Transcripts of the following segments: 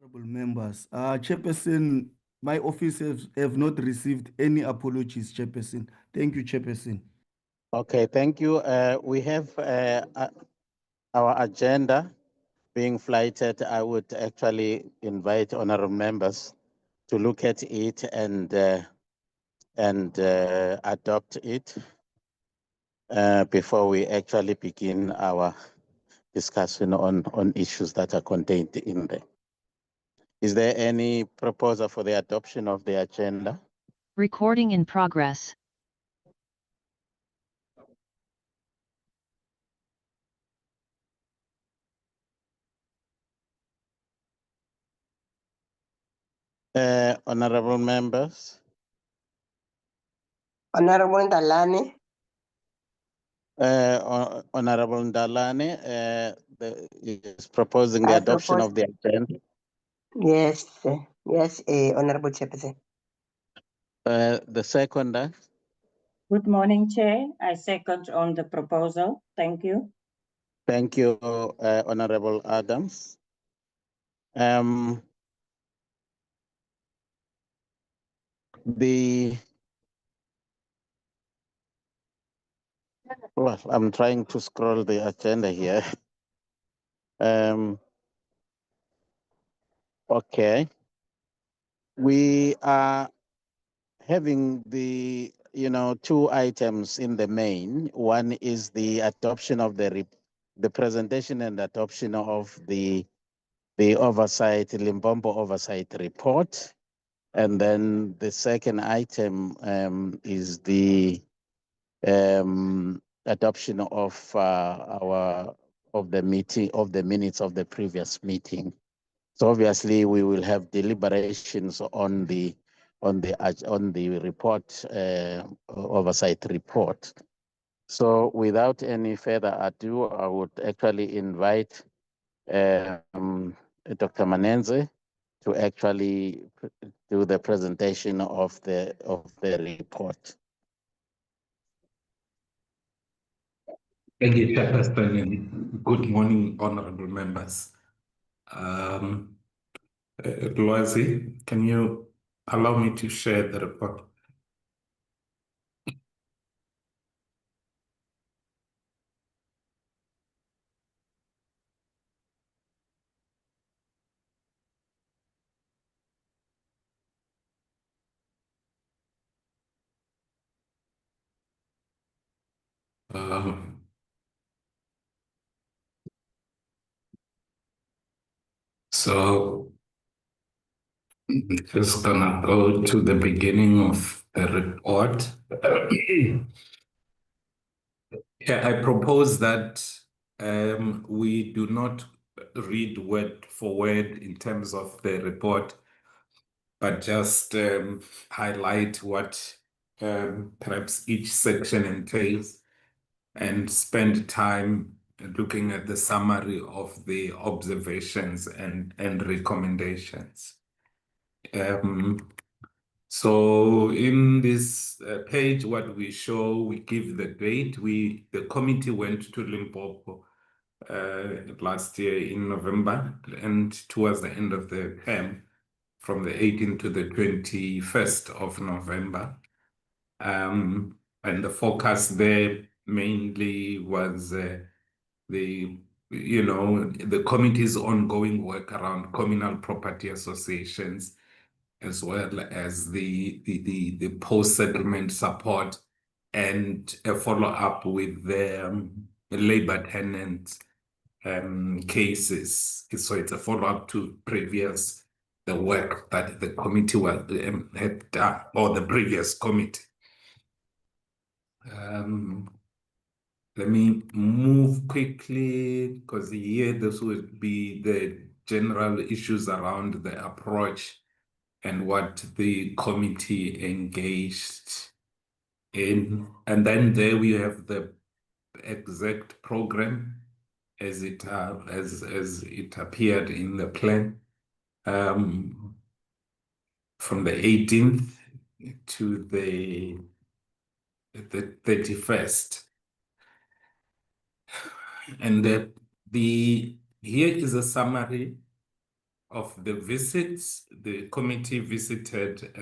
Honorable members, Chairperson, my office have not received any apologies, Chairperson. Thank you, Chairperson. Okay, thank you. We have our agenda being flighted. I would actually invite honorable members to look at it and adopt it before we actually begin our discussion on issues that are contained in there. Is there any proposal for the adoption of the agenda? Recording in progress. Honorable members. Honorable Dalani. Honorable Ndalane is proposing the adoption of the agenda. Yes, yes, Honorable Chairperson. The seconder. Good morning, Chair. I second on the proposal. Thank you. Thank you, Honorable Adams. Well, I'm trying to scroll the agenda here. Okay. We are having the, two items in the main. One is the adoption of the presentation and adoption of the Oversight, Limpopo Oversight report. And then the second item is the adoption of the minutes of the previous meeting. So obviously we will have deliberations on the report, oversight report. So without any further ado, I would actually invite Dr. Manenze to actually do the presentation of the report. Thank you, Chairperson, and good morning, honorable members. Loazi, can you allow me to share the report? So just gonna go to the beginning of the report. Yeah, I propose that we do not read word for word in terms of the report, but just highlight what perhaps each section entails and spend time looking at the summary of the observations and recommendations. So in this page, what we show, we give the date. The committee went to Limpopo last year in November, and towards the end of the term, from the 18th to the 21st of November. And the focus there mainly was the committee's ongoing work around communal property associations, as well as the post-settlement support and a follow-up with the labor tenant cases. So it's a follow-up to the work that the committee had done, or the previous committee. Let me move quickly, because here this would be the general issues around the approach and what the committee engaged in. And then there we have the exact program as it appeared in the plan, from the 18th to the 31st. And here is a summary of the visits, the committee visited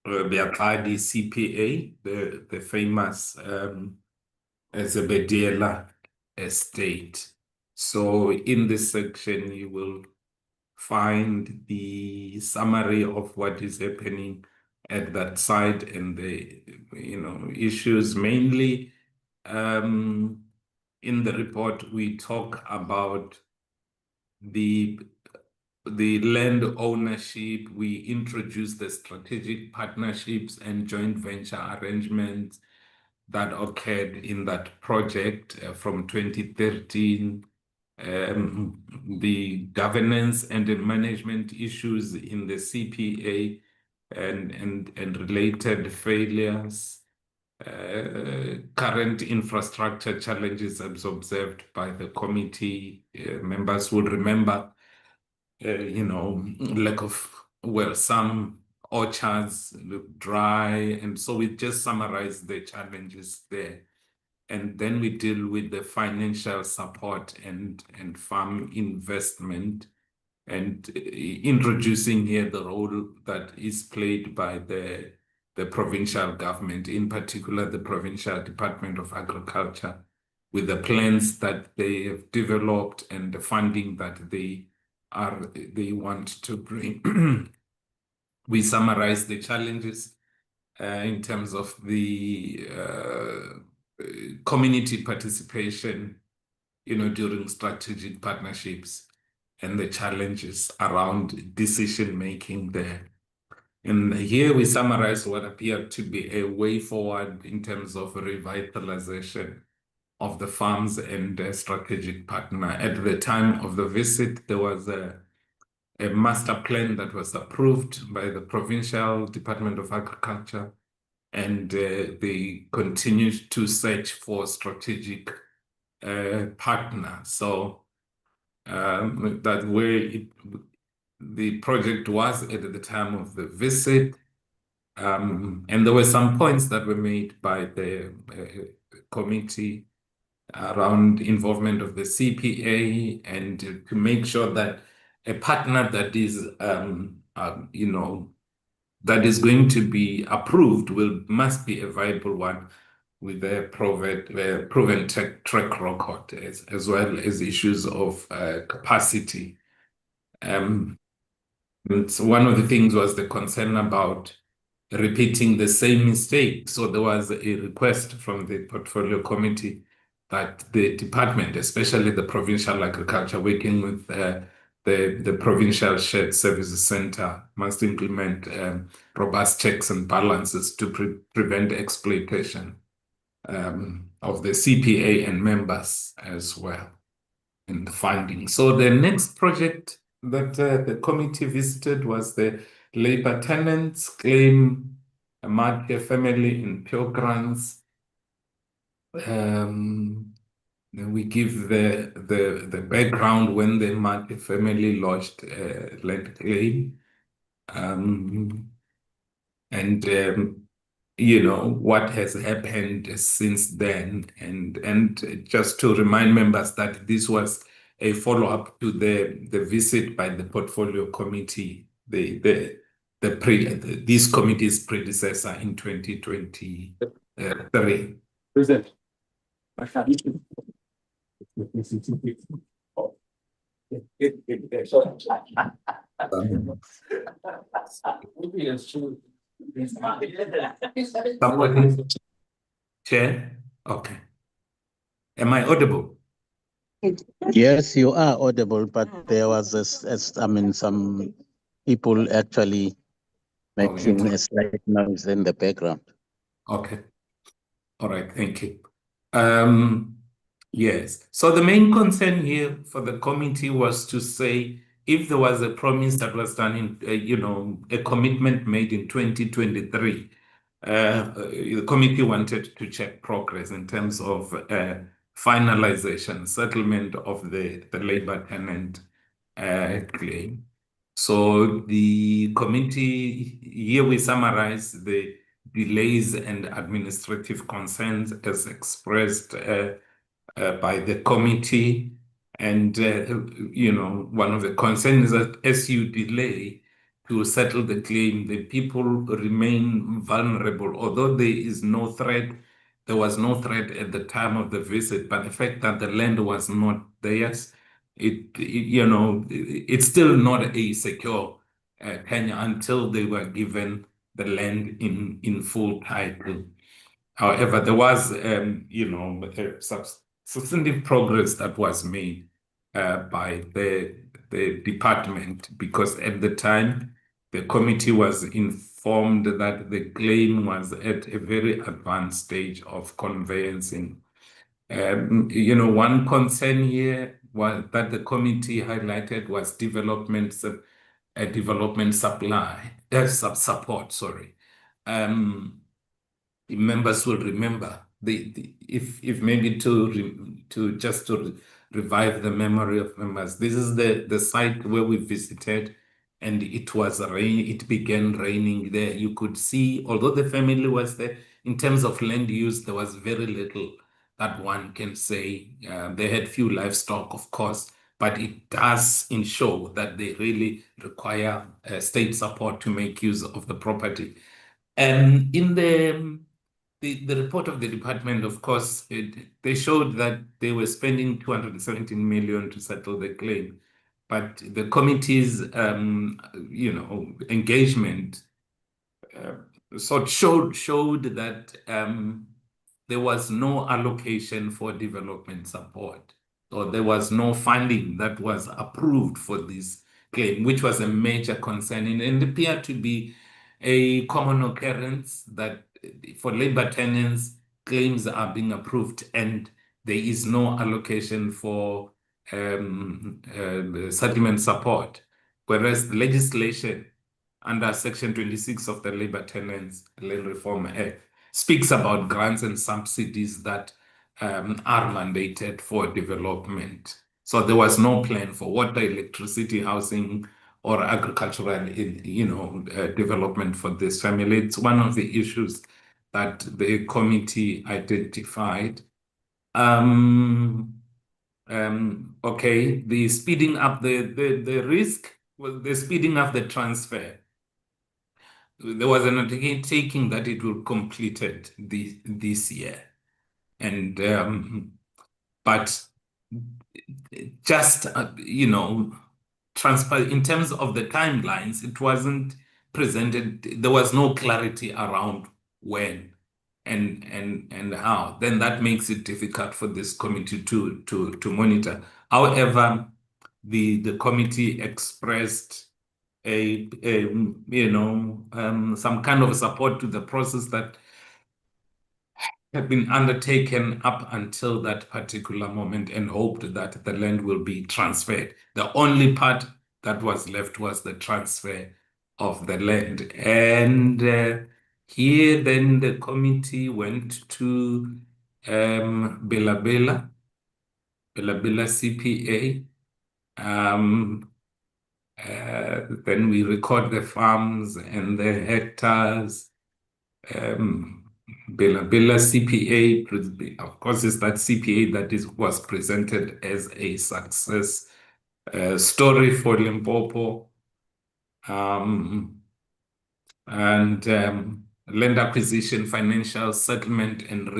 Beaqadi CPA, the famous Zebediela estate. So in this section, you will find the summary of what is happening at that site and the issues. Mainly in the report we talk about the land ownership. We introduce the strategic partnerships and joint venture arrangements that occurred in that project from 2013. The governance and the management issues in the CPA and related failures, current infrastructure challenges as observed by the committee. Members will remember, lack of, some orchards look dry, and so we just summarize the challenges there. And then we deal with the financial support and farm investment, and introducing here the role that is played by the provincial government, in particular the Provincial Department of Agriculture, with the plans that they have developed and the funding that they want to bring. We summarize the challenges in terms of the community participation, during strategic partnerships, and the challenges around decision making there. And here we summarize what appeared to be a way forward in terms of revitalization of the farms and strategic partner. At the time of the visit, there was a master plan that was approved by the Provincial Department of Agriculture, and they continued to search for strategic partner. So that way the project was at the time of the visit. And there were some points that were made by the committee around involvement of the CPA, and to make sure that a partner that is, that is going to be approved must be a viable one with a proven track record, as well as issues of capacity. So one of the things was the concern about repeating the same mistake. So there was a request from the portfolio committee that the department, especially the Provincial Agriculture, working with the Provincial Shared Services Center, must implement robust checks and balances to prevent exploitation of the CPA and members as well in the findings. So the next project that the committee visited was the labor tenants claim a Matke family in Pilgrims. Then we give the background when the Matke family lodged land claim, and what has happened since then, and just to remind members that this was a follow-up to the visit by the portfolio committee, this committee's predecessor in 2023. Present. Somebody? Chair? Okay. Am I audible? Yes, you are audible, but there was some people actually making a slight noise in the background. Okay. All right, thank you. Yes. So the main concern here for the committee was to say, if there was a promise that was done in, a commitment made in 2023, the committee wanted to check progress in terms of finalization, settlement of the labor tenant claim. So the committee, here we summarize the delays and administrative concerns as expressed by the committee, And, one of the concerns is that as you delay to settle the claim, the people remain vulnerable. Although there was no threat at the time of the visit, but the fact that the land was not theirs, it's still not a secure tenure until they were given the land in full title. However, there was, substantive progress that was made by the department, because at the time the committee was informed that the claim was at a very advanced stage of conveyancing. One concern here was that the committee highlighted was development support. Sorry. Members will remember if maybe to revive the memory of members. This is the site where we visited, and it began raining there. You could see, although the family was there, in terms of land use, there was very little that one can say. They had few livestock, of course, but it does ensure that they really require state support to make use of the property. And in the report of the department, of course, they showed that they were spending 217 million to settle the claim, but the committee's, engagement showed that there was no allocation for development support, or there was no funding that was approved for this claim, which was a major concern, and appeared to be a common occurrence that for labor tenants, claims are being approved and there is no allocation for settlement support. Whereas the legislation under Section 26 of the Labor Tenants Land Reform Act speaks about grants and subsidies that are mandated for development. So there was no plan for water, electricity, housing, or agricultural, development for this family. It's one of the issues that the committee identified. Okay, the speeding up the risk was the speeding up the transfer. There was an undertaking that it will complete it this year, and but just transfer in terms of the timelines, it wasn't presented. There was no clarity around when and how. Then that makes it difficult for this committee to monitor. However, the committee expressed some kind of support to the process that had been undertaken up until that particular moment, and hoped that the land will be transferred. The only part that was left was the transfer of the land. And here then the committee went to Bela CPA. Then we record the farms and the hectares. Bela CPA, of course, is that CPA that was presented as a success story for Limpopo. And land acquisition, financial settlement, and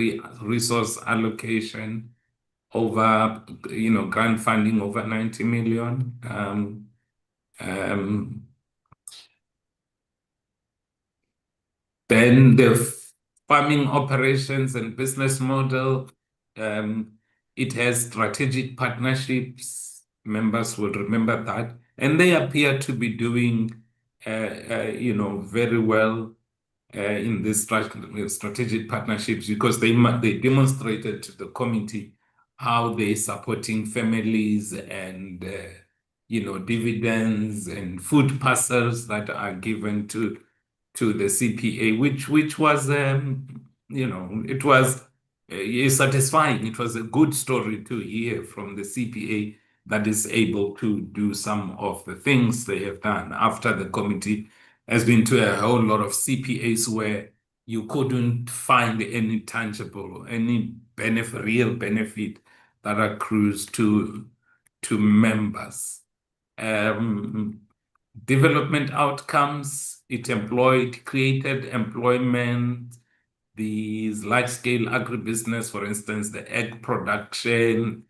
resource allocation over, grant funding over 90 million. Then the farming operations and business model, it has strategic partnerships. Members will remember that. And they appear to be doing, very well in these strategic partnerships, because they demonstrated to the committee how they're supporting families and, dividends and food parcels that are given to the CPA, which was, it was satisfying. It was a good story to hear from the CPA that is able to do some of the things they have done, after the committee has been to a whole lot of CPAs where you couldn't find any tangible, any real benefit that accrues to to members. Development outcomes, it created employment, these large-scale agribusiness, for instance, the egg production.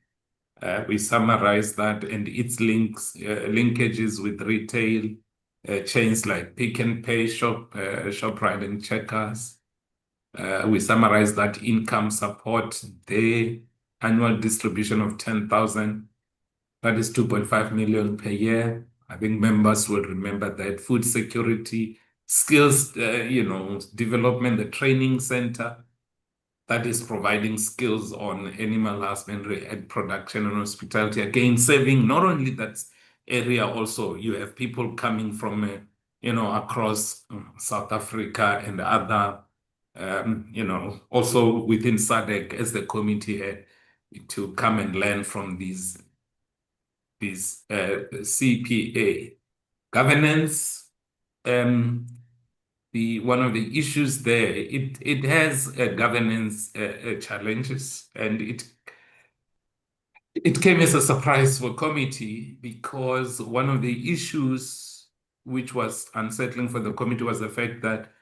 We summarize that and its linkages with retail chains like Pick and Pay, ShopRite, and Checkers. We summarize that income support, the annual distribution of 10,000, that is 2.5 million per year. I think members will remember that. Food security, skills, development, the training center that is providing skills on animal husbandry, egg production, and hospitality. Again, serving not only that area, also you have people coming from, across South Africa and other, also within SADC as the committee had to come and learn from these CPA. Governance, one of the issues there, it has governance challenges, and it came as a surprise for committee, because one of the issues which was unsettling for the committee was the fact that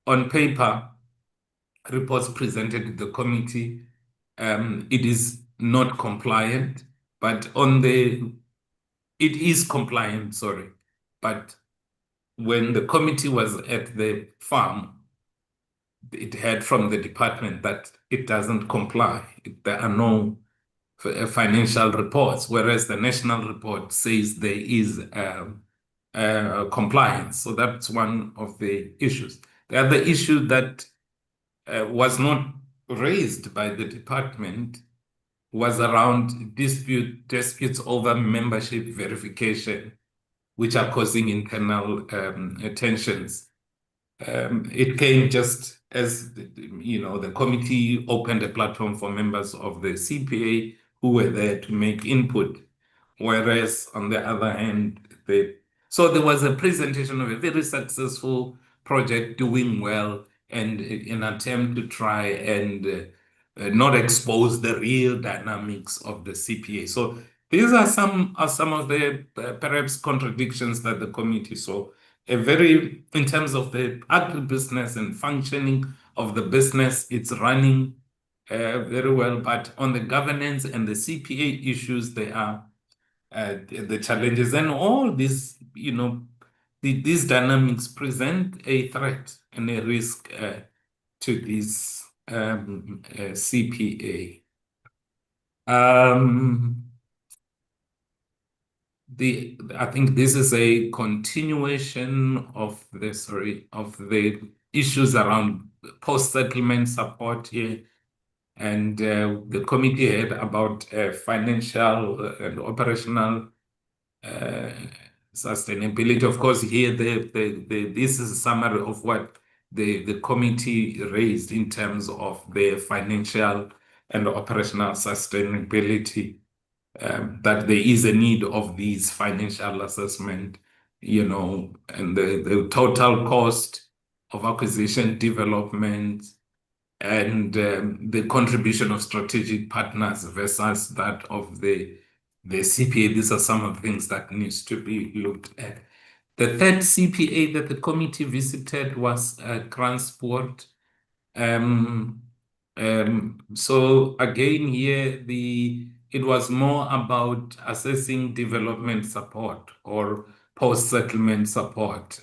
on paper, reports presented to the committee, it is not compliant, but it is compliant, sorry, but when the committee was at the farm, it heard from the department that it doesn't comply. There are no financial reports, whereas the national report says there is compliance. So that's one of the issues. The other issue that was not raised by the department was around disputes over membership verification, which are causing internal tensions. It came just as the committee opened a platform for members of the CPA who were there to make input, whereas on the other hand, so there was a presentation of a very successful project doing well, and an attempt to try and not expose the real dynamics of the CPA. So these are some of the perhaps contradictions that the committee saw. In terms of the agribusiness and functioning of the business, it's running very well, but on the governance and the CPA issues, there are the challenges, and all these, these dynamics present a threat and a risk to this CPA. I think this is a continuation of the issues around post-settlement support here, and the committee had about financial and operational sustainability. Of course, here this is a summary of what the committee raised in terms of the financial and operational sustainability. That there is a need of these financial assessment, and the total cost of acquisition, development, and the contribution of strategic partners versus that of the CPA. These are some of the things that needs to be looked at. The third CPA that the committee visited was transport. So again here, it was more about assessing development support or post-settlement support.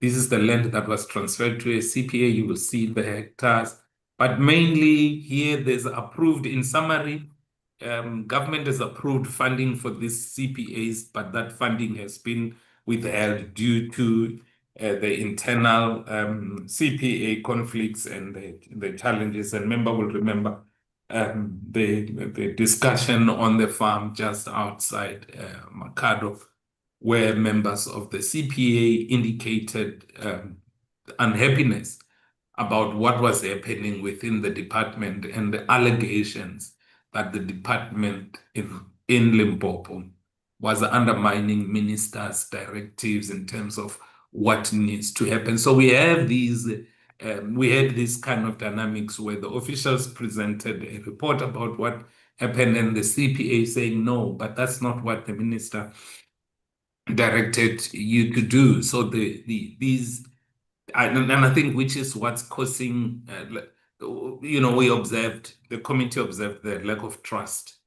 This is the land that was transferred to a CPA. You will see the hectares, but mainly here there's approved, in summary, government has approved funding for these CPAs, but that funding has been withheld due to the internal CPA conflicts and the challenges. And member will remember the discussion on the farm just outside Makado, where members of the CPA indicated unhappiness about what was happening within the department and the allegations that the department in Limpopo was undermining ministers' directives in terms of what needs to happen. So we have these we had this kind of dynamics where the officials presented a report about what happened and the CPA saying no, but that's not what the minister directed you to do. So these, and I think which is what's causing, the committee observed the lack of trust,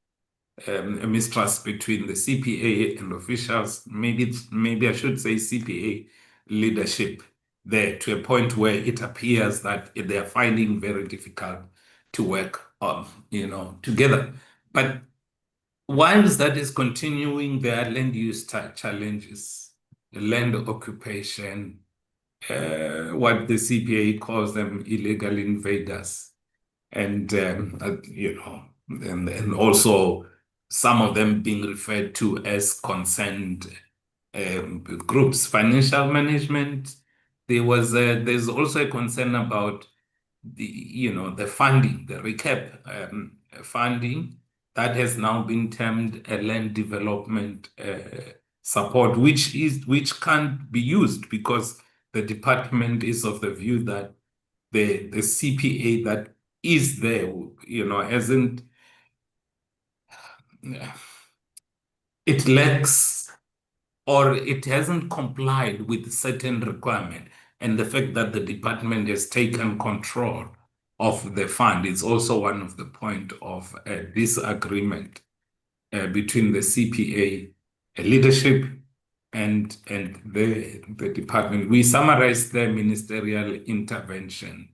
a mistrust between the CPA and officials. Maybe I should say CPA leadership there, to a point where it appears that they are finding very difficult to work on, together. But whilst that is continuing, there are land use challenges, land occupation, what the CPA calls them illegal invaders, and and also some of them being referred to as concerned groups. Financial management. There's also a concern about the funding, the recap funding that has now been termed a land development support, which can't be used because the department is of the view that the CPA that is there, hasn't, it lacks, or it hasn't complied with certain requirement. And the fact that the department has taken control of the fund is also one of the point of disagreement between the CPA leadership and the department. We summarized the ministerial intervention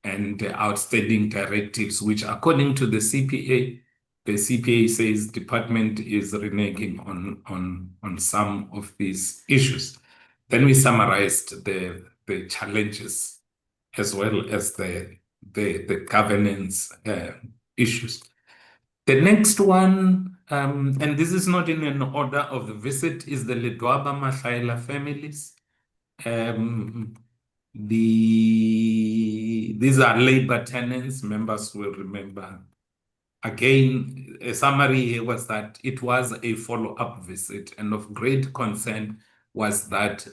and the outstanding directives, which according to the CPA says department is reneging on some of these issues. Then we summarized the challenges as well as the governance issues. The next one, and this is not in an order of the visit, is the Ledwaba Mahlaela families. These are labor tenants. Members will remember. Again, a summary here was that it was a follow-up visit, and of great concern was that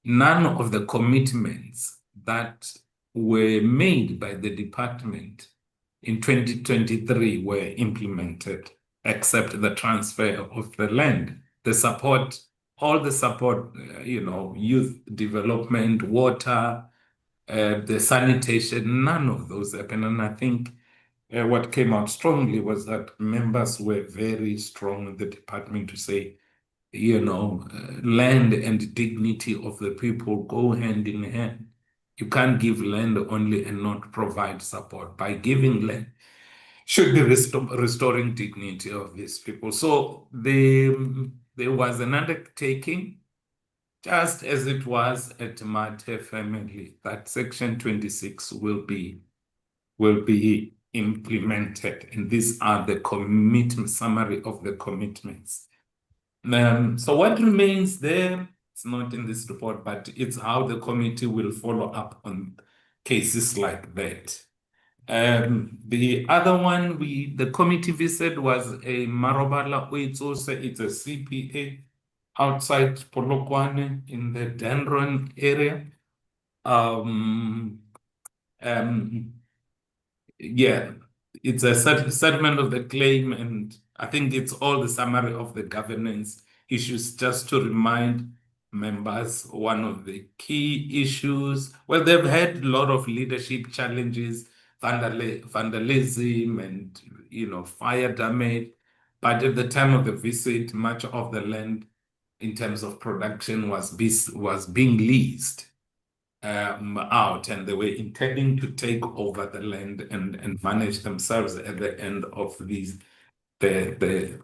none of the commitments that were made by the department in 2023 were implemented, except the transfer of the land, the support, all the support, youth development, water, the sanitation, none of those happened. And I think what came out strongly was that members were very strong in the department to say, land and dignity of the people go hand in hand. You can't give land only and not provide support. By giving land, should be restoring dignity of these people. So there was an undertaking, just as it was at Mate family, that Section 26 will be implemented. And these are the summary of the commitments. So what remains there, it's not in this report, but it's how the committee will follow up on cases like that. The other one the committee visit was a Marobala. It's a CPA outside Polokwane in the Dendron area. Yeah, it's a settlement of the claim, and I think it's all the summary of the governance issues. Just to remind members, one of the key issues, well, they've had a lot of leadership challenges, vandalism and fire damage, but at the time of the visit, much of the land in terms of production was being leased out, and they were intending to take over the land and manage themselves at the end of the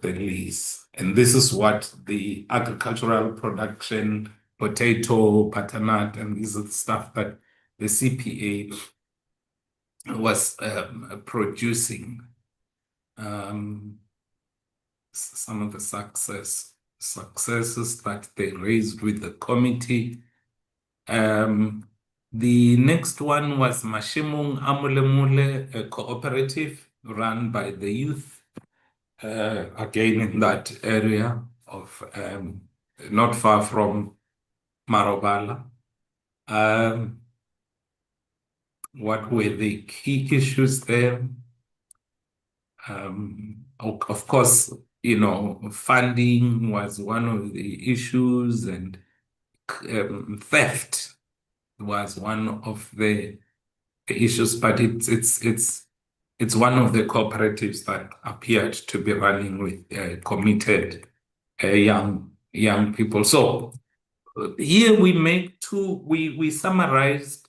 lease. And this is what the agricultural production, potato, butternut, and this is the stuff that the CPA was producing. Some of the successes that they raised with the committee. The next one was Mashimung Amulemule, a cooperative run by the youth, again in that area of not far from Marobala. what were the key issues there. Of course, funding was one of the issues, and theft was one of the issues, but it's one of the cooperatives that appeared to be running with committed young people. So here we summarized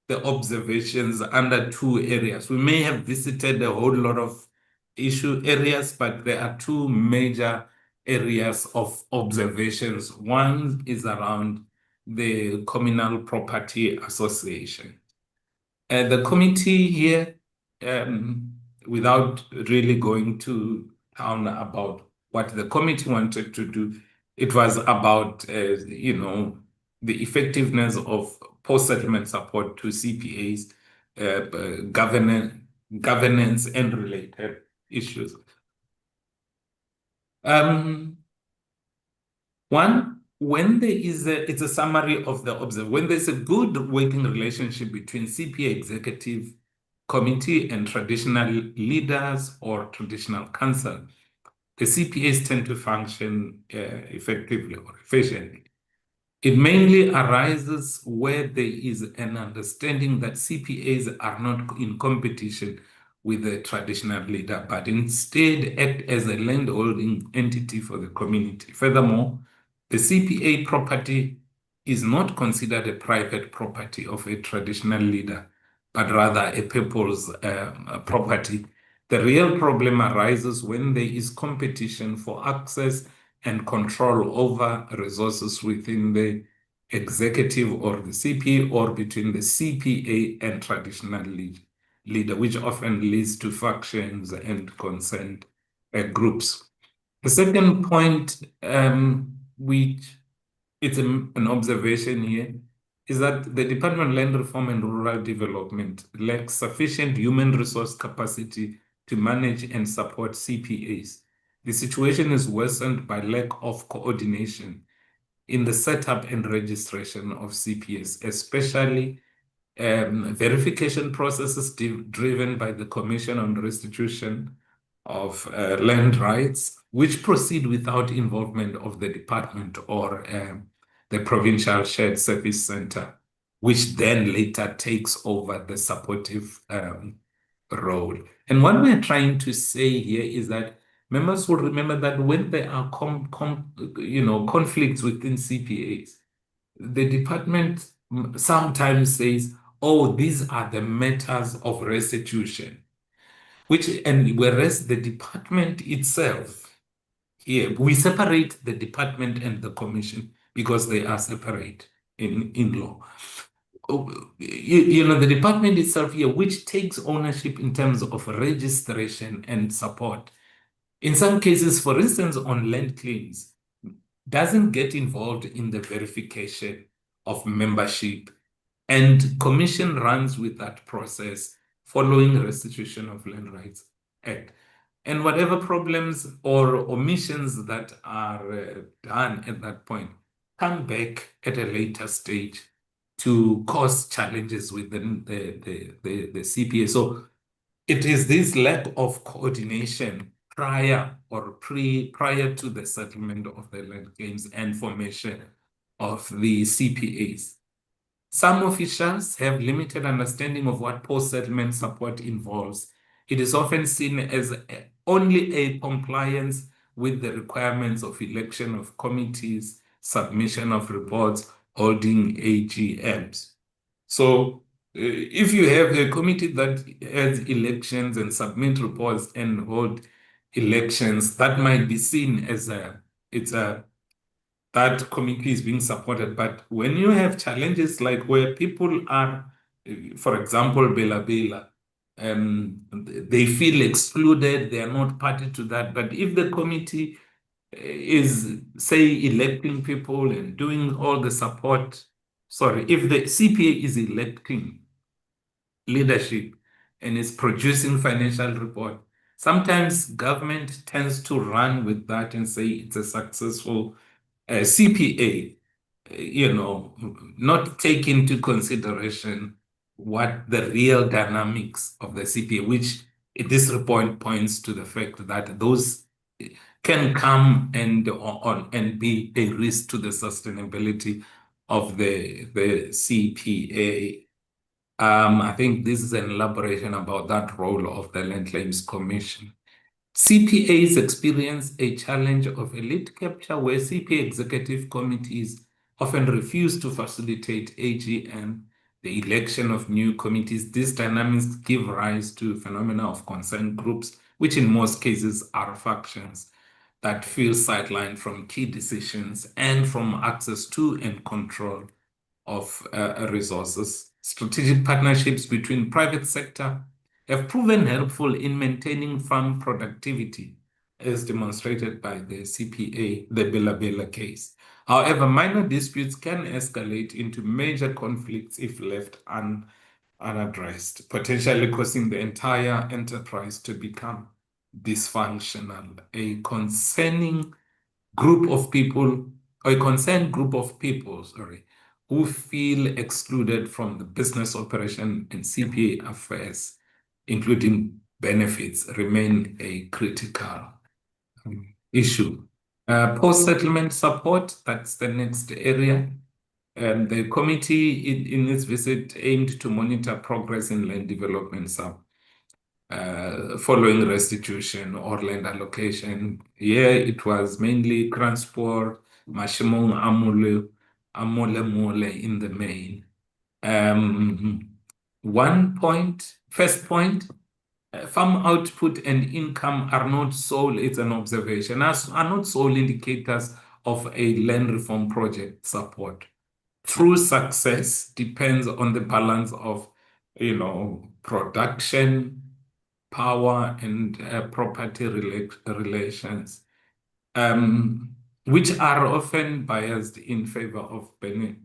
the observations under two areas. We may have visited a whole lot of issue areas, but there are two major areas of observations. One is around the Communal Property Association. The committee here, without really going to town about what the committee wanted to do, it was about, the effectiveness of post-settlement support to CPAs, governance and related issues. One, when there is it's a summary of the observation. When there's a good working relationship between CPA executive committee and traditional leaders or traditional council, the CPAs tend to function effectively or efficiently. It mainly arises where there is an understanding that CPAs are not in competition with the traditional leader, but instead act as a landholding entity for the community. Furthermore, the CPA property is not considered a private property of a traditional leader, but rather a people's property. The real problem arises when there is competition for access and control over resources within the executive or the CPA, or between the CPA and traditional leader, which often leads to factions and concerned groups. The second point, which it's an observation here, is that the Department of Land Reform and Rural Development lacks sufficient human resource capacity to manage and support CPAs. The situation is worsened by lack of coordination in the setup and registration of CPAs, especially verification processes driven by the Commission on Restitution of Land Rights, which proceed without involvement of the department or the Provincial Shared Service Center, which then later takes over the supportive role. And what we're trying to say here is that members will remember that when there are conflicts within CPAs, the department sometimes says, oh, these are the matters of restitution, whereas the department itself, here, we separate the department and the commission because they are separate in law. The department itself here, which takes ownership in terms of registration and support. In some cases, for instance, on land claims, doesn't get involved in the verification of membership, and commission runs with that process following Restitution of Land Rights Act. And whatever problems or omissions that are done at that point come back at a later stage to cause challenges within the CPA. So it is this lack of coordination prior to the settlement of the land claims and formation of the CPAs. Some officials have limited understanding of what post-settlement support involves. It is often seen as only a compliance with the requirements of election of committees, submission of reports, holding AGMs. So if you have a committee that has elections and submit reports and hold elections, that might be seen as that committee is being supported. But when you have challenges like where people are, for example, Bela, they feel excluded, they are not party to that. But if the committee is, say, electing people and doing all the support, if the CPA is electing leadership and is producing financial report, sometimes government tends to run with that and say it's a successful CPA, not take into consideration what the real dynamics of the CPA, which at this report points to the fact that those can come and be a risk to the sustainability of the CPA. I think this is an elaboration about that role of the Land Claims Commission. CPAs experience a challenge of elite capture where CPA executive committees often refuse to facilitate AGM, the election of new committees. These dynamics give rise to phenomena of concerned groups, which in most cases are factions that feel sidelined from key decisions and from access to and control of resources. Strategic partnerships between private sector have proven helpful in maintaining farm productivity, as demonstrated by the CPA, the Bela case. However, minor disputes can escalate into major conflicts if left unaddressed, potentially causing the entire enterprise to become dysfunctional. A concerned group of people, who feel excluded from the business operation and CPA affairs, including benefits, remain a critical issue. Post-settlement support, that's the next area. The committee in its visit aimed to monitor progress in land development following restitution or land allocation. Here it was mainly transport, Mashimong Amole in the main. First point, farm output and income are not sole, it's an observation, are not sole indicators of a land reform project support. True success depends on the balance of, production, power, and property relations, which are often biased in favor of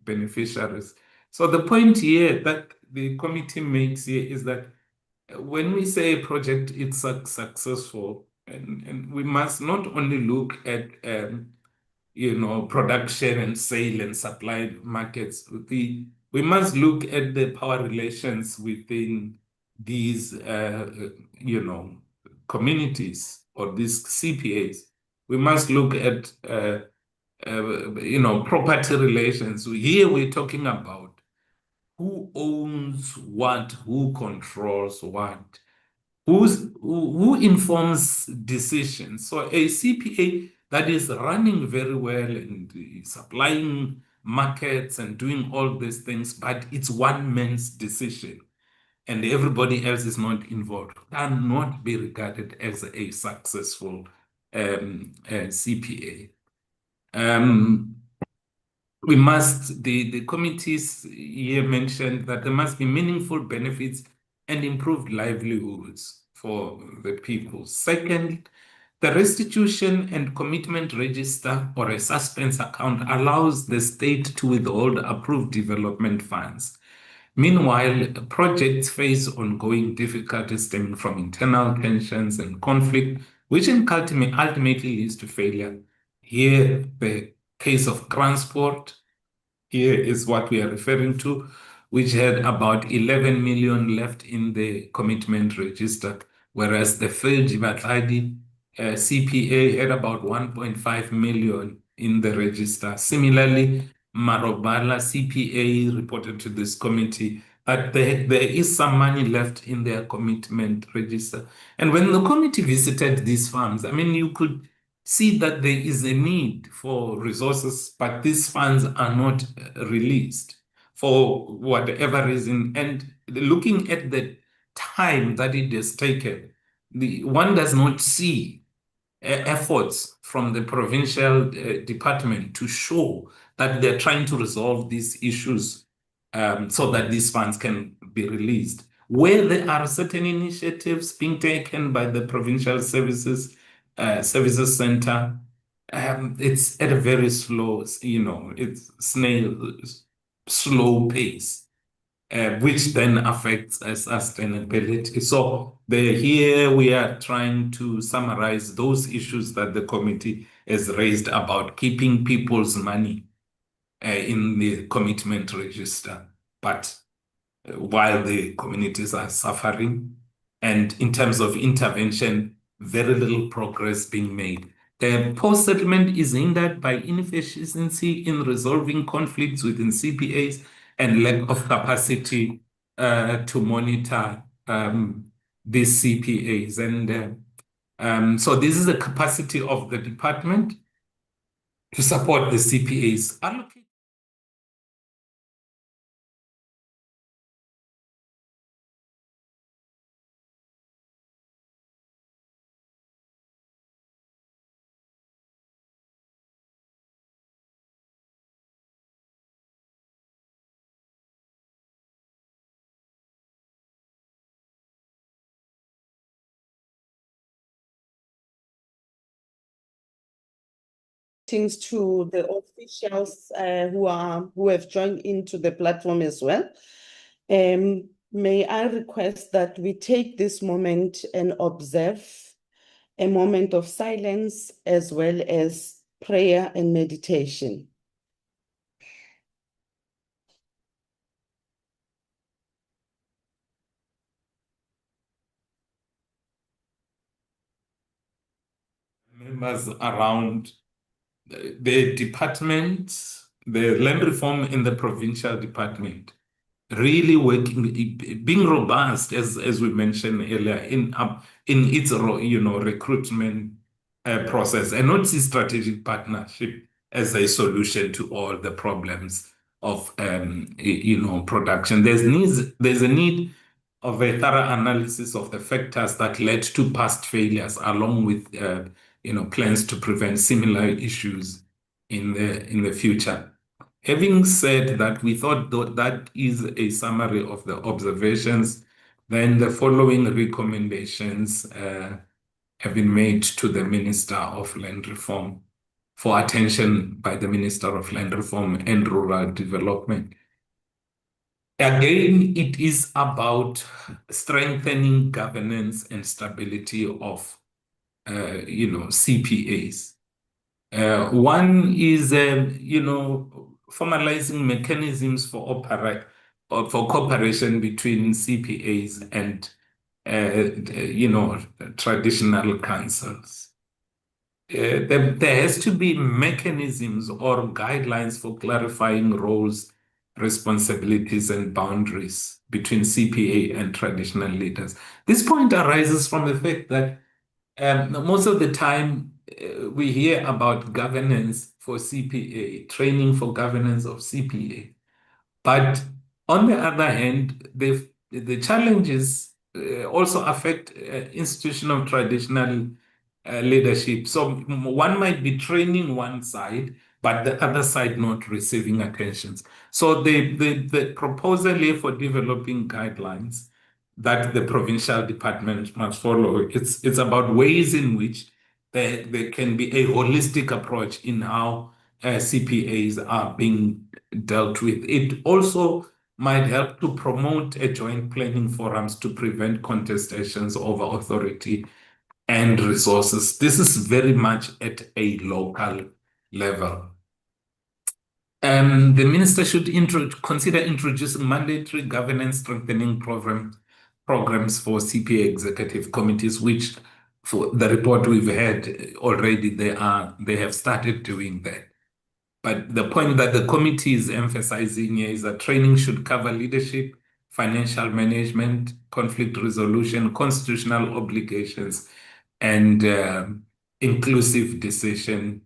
beneficiaries. So the point here that the committee makes here is that when we say a project is successful, and we must not only look at production and sale and supply markets. We must look at the power relations within these, communities or these CPAs. We must look at, property relations. Here we're talking about who owns what, who controls what, who informs decisions. So a CPA that is running very well and supplying markets and doing all these things, but it's one man's decision and everybody else is not involved, cannot be regarded as a successful CPA. The committees here mentioned that there must be meaningful benefits and improved livelihoods for the people. Second, the restitution and commitment register or a suspense account allows the state to withhold approved development funds. Meanwhile, projects face ongoing difficulties stemming from internal tensions and conflict, which ultimately leads to failure. Here, the case of transport, here is what we are referring to, which had about 11 million left in the commitment register, whereas the Jibatladi CPA had about 1.5 million in the register. Similarly, Marobala CPA reported to this committee that there is some money left in their commitment register. And when the committee visited these farms, you could see that there is a need for resources, but these funds are not released for whatever reason. And looking at the time that it has taken, one does not see efforts from the provincial department to show that they're trying to resolve these issues so that these funds can be released. Where there are certain initiatives being taken by the provincial services center, it's at a very slow, slow pace. Which then affects sustainability. So here we are trying to summarize those issues that the committee has raised about keeping people's money in the commitment register. But while the communities are suffering. And in terms of intervention, very little progress being made. The post-settlement is hindered by inefficiency in resolving conflicts within CPAs and lack of capacity to monitor these CPAs. And so this is the capacity of the department to support the CPAs. Things to the officials who have joined into the platform as well. May I request that we take this moment and observe a moment of silence as well as prayer and meditation. Members around the department, the land reform in the provincial department, really working, being robust, as we mentioned earlier, in its recruitment process, and not see strategic partnership as a solution to all the problems of production. There's a need of a thorough analysis of the factors that led to past failures, along with plans to prevent similar issues in the future. Having said that, we thought that is a summary of the observations. Then the following recommendations have been made to the Minister of Land Reform for attention by the Minister of Land Reform and Rural Development. Again, it is about strengthening governance and stability of CPAs. One is, formalizing mechanisms for cooperation between CPAs and, traditional councils. There has to be mechanisms or guidelines for clarifying roles, responsibilities, and boundaries between CPA and traditional leaders. This point arises from the fact that most of the time we hear about governance for CPA, training for governance of CPA. But on the other hand, the challenges also affect institutional traditional leadership. So one might be training one side, but the other side not receiving attention. So the proposal here for developing guidelines that the provincial department must follow, it's about ways in which there can be a holistic approach in how CPAs are being dealt with. It also might help to promote a joint planning forums to prevent contestations over authority and resources. This is very much at a local level. The minister should consider introducing mandatory governance strengthening programs for CPA executive committees, which for the report we've had already, they have started doing that. But the point that the committee is emphasizing here is that training should cover leadership, financial management, conflict resolution, constitutional obligations, and inclusive decision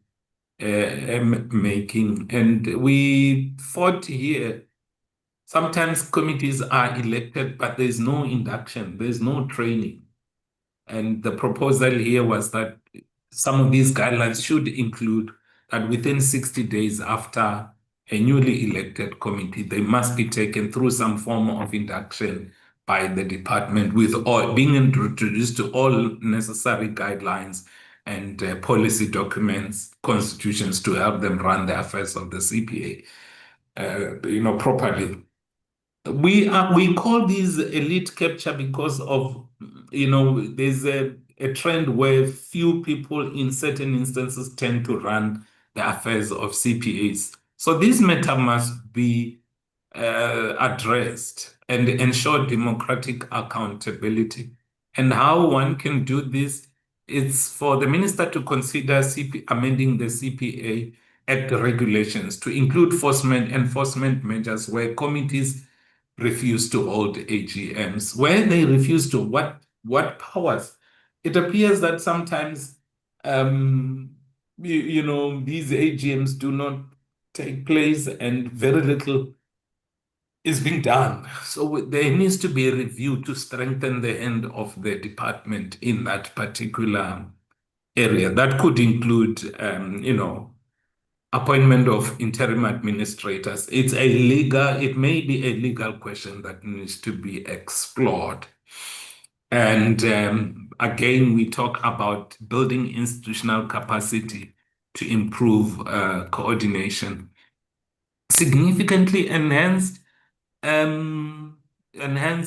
making. And we thought here, sometimes committees are elected, but there's no induction, there's no training. And the proposal here was that some of these guidelines should include that within 60 days after a newly elected committee, they must be taken through some form of induction by the department, with all being introduced to all necessary guidelines and policy documents, constitutions, to help them run the affairs of the CPA, properly. We call these elite capture because of, there's a trend where few people in certain instances tend to run the affairs of CPAs. So this matter must be addressed. and ensure democratic accountability. And how one can do this is for the minister to consider amending the CPA Act regulations to include enforcement measures where committees refuse to hold AGMs. Where they refuse to, what powers? It appears that sometimes these AGMs do not take place and very little is being done. So there needs to be a review to strengthen the hand of the department in that particular area. That could include, appointment of interim administrators. It may be a legal question that needs to be explored. And again, we talk about building institutional capacity to improve coordination. Significantly enhance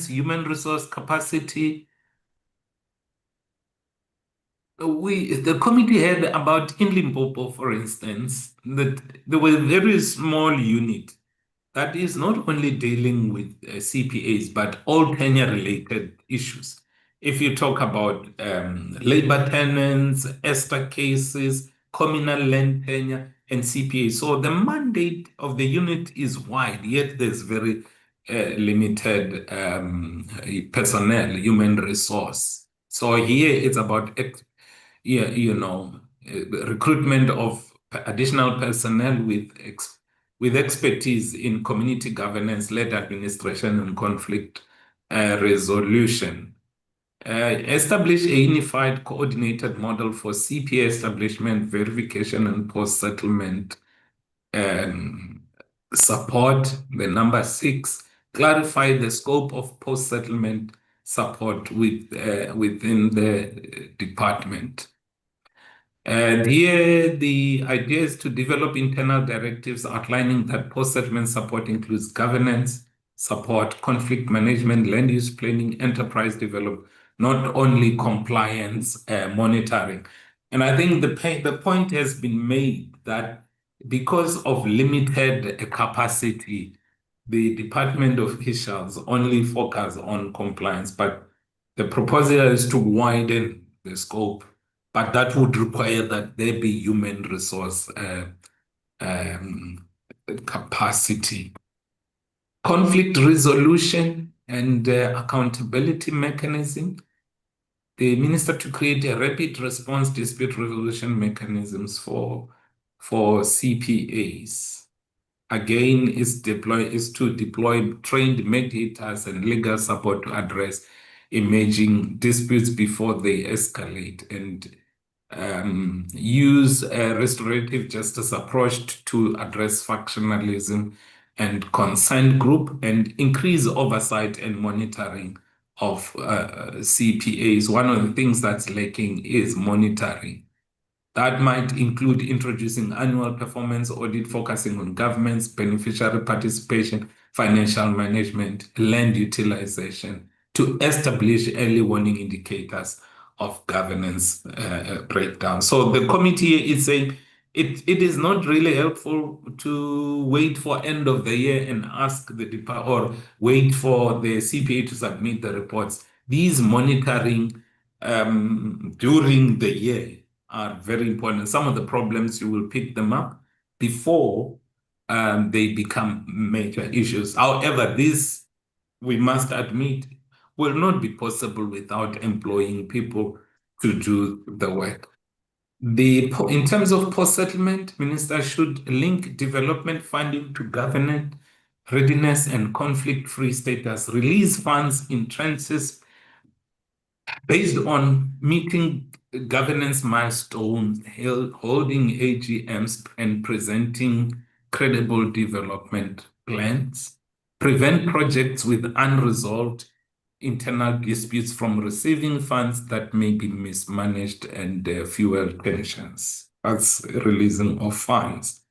human resource capacity. The committee had about in Limpopo, for instance, that there were a very small unit that is not only dealing with CPAs, but all tenure-related issues. If you talk about labor tenants, ESTA cases, communal land tenure, and CPA. So the mandate of the unit is wide, yet there's very limited personnel, human resource. So here it's about recruitment of additional personnel with expertise in community governance-led administration and conflict resolution. Establish a unified coordinated model for CPA establishment, verification, and post-settlement support. The number 6, clarify the scope of post-settlement support within the department. And here, the idea is to develop internal directives outlining that post-settlement support includes governance, support, conflict management, land use planning, enterprise development, not only compliance monitoring. And I think the point has been made that because of limited capacity, the department officials only focus on compliance, but the proposal is to widen the scope. But that would require that there be human resource capacity. Conflict resolution and accountability mechanism. The minister to create a rapid response dispute resolution mechanisms for CPAs. Again, is to deploy trained mediators and legal support to address emerging disputes before they escalate, and use a restorative justice approach to address factionalism and consent group, and increase oversight and monitoring of CPAs. One of the things that's lacking is monitoring. That might include introducing annual performance audit focusing on government's beneficiary participation, financial management, land utilization, to establish early warning indicators of governance breakdown. So the committee is saying it is not really helpful to wait for end of the year and ask the department, or wait for the CPA to submit the reports. These monitoring during the year are very important. Some of the problems, you will pick them up before they become major issues. However, this, we must admit, will not be possible without employing people to do the work. In terms of post-settlement, minister should link development funding to governance, readiness, and conflict-free status, release funds in tranches based on meeting governance milestones, holding AGMs, and presenting credible development plans, prevent projects with unresolved internal disputes from receiving funds that may be mismanaged, and fuel tensions. That's releasing of funds.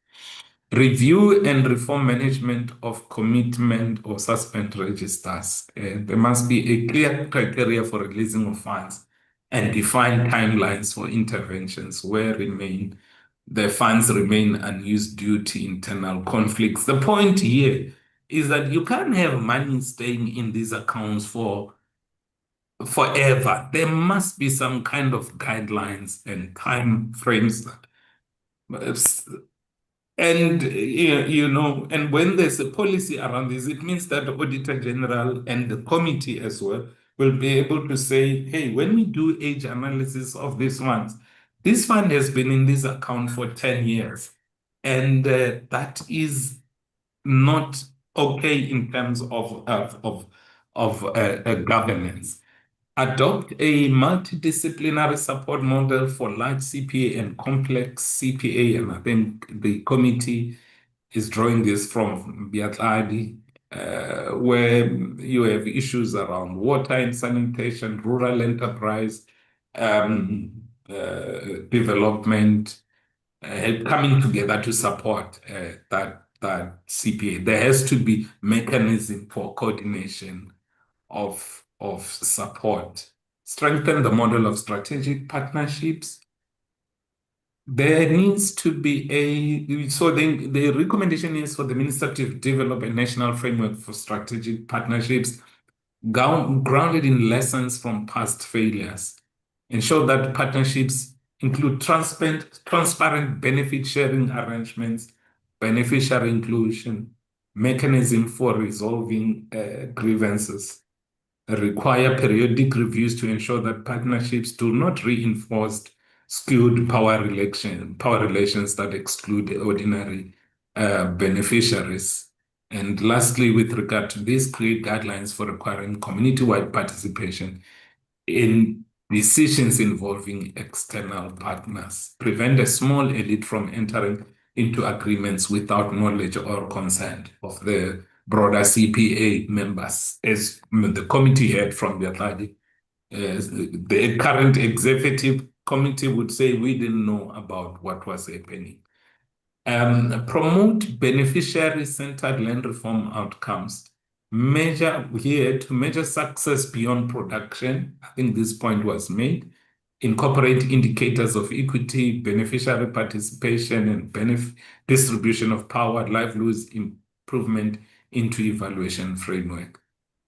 Review and reform management of commitment or suspend registers. There must be a clear criteria for releasing of funds and define timelines for interventions where the funds remain unused due to internal conflicts. The point here is that you can't have money staying in these accounts for forever. There must be some kind of guidelines and time frames. And and when there's a policy around this, it means that the Auditor General and the committee as well will be able to say, hey, when we do age analysis of these funds, this fund has been in this account for 10 years. And that is not okay in terms of governance. Adopt a multidisciplinary support model for large CPA and complex CPA, and I think the committee is drawing this from Biatladi, where you have issues around water and sanitation, rural enterprise, development, coming together to support that CPA. There has to be mechanism for coordination of support. Strengthen the model of strategic partnerships. There needs to be the recommendation is for the minister to develop a national framework for strategic partnerships grounded in lessons from past failures. Ensure that partnerships include transparent benefit sharing arrangements, beneficiary inclusion, mechanism for resolving grievances. Require periodic reviews to ensure that partnerships do not reinforce skewed power relations that exclude ordinary beneficiaries. And lastly, with regard to this, create guidelines for requiring community-wide participation in decisions involving external partners. Prevent a small elite from entering into agreements without knowledge or consent of the broader CPA members, as the committee heard from Biatladi. The current executive committee would say we didn't know about what was happening. Promote beneficiary-centered land reform outcomes. To measure success beyond production. I think this point was made. Incorporate indicators of equity, beneficiary participation, and distribution of power, livelihoods improvement into evaluation framework.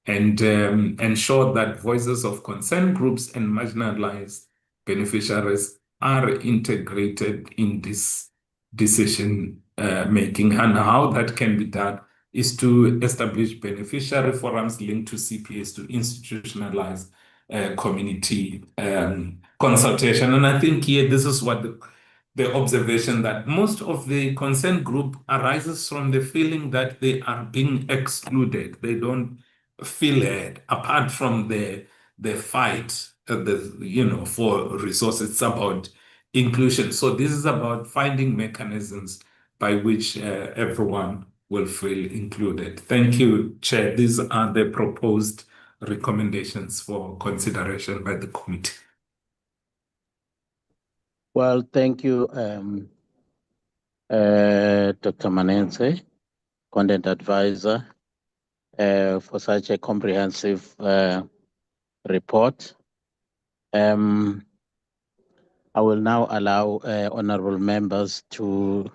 And ensure that voices of concerned groups and marginalized beneficiaries are integrated in this decision making. And how that can be done is to establish beneficiary forums linked to CPAs to institutionalize community consultation. And I think here, this is what the observation that most of the concerned group arises from the feeling that they are being excluded. They don't feel it, apart from the fight for resources. It's about inclusion. So this is about finding mechanisms by which everyone will feel included. Thank you, Chair. These are the proposed recommendations for consideration by the committee. Well, thank you, Dr. Manense, Content Advisor, for such a comprehensive report. I will now allow honorable members to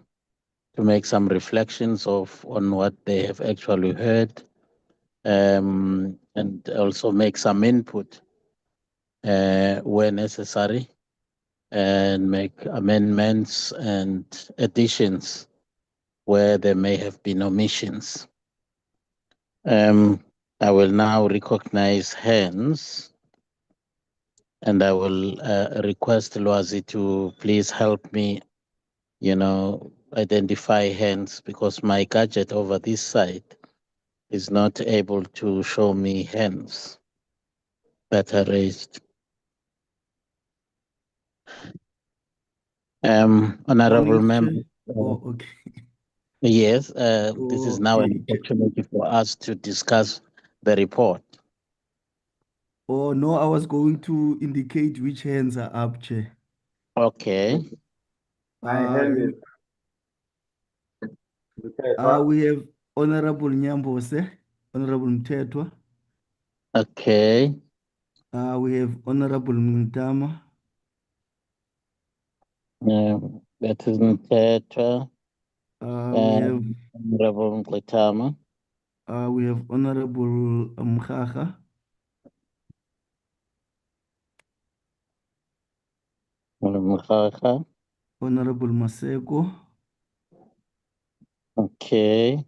make some reflections on what they have actually heard, and also make some input where necessary, and make amendments and additions where there may have been omissions. I will now recognize hands, and I will request Lwazi to please help me, identify hands, because my gadget over this side is not able to show me hands that are raised. Honorable Morning, member. Chair. Oh, okay. Yes, this is now an Okay. opportunity for us to discuss the report. Oh, no, I was going to indicate which hands are up, Chair. Okay. My hand is We have Honorable Nyambose, Honorable Mtetwa. Okay. We have Honorable Mntama. That is Mtetwa. We have Honorable Mkletama. We have Honorable Mkhaga, Mkhaga. Honorable Maseko. Okay.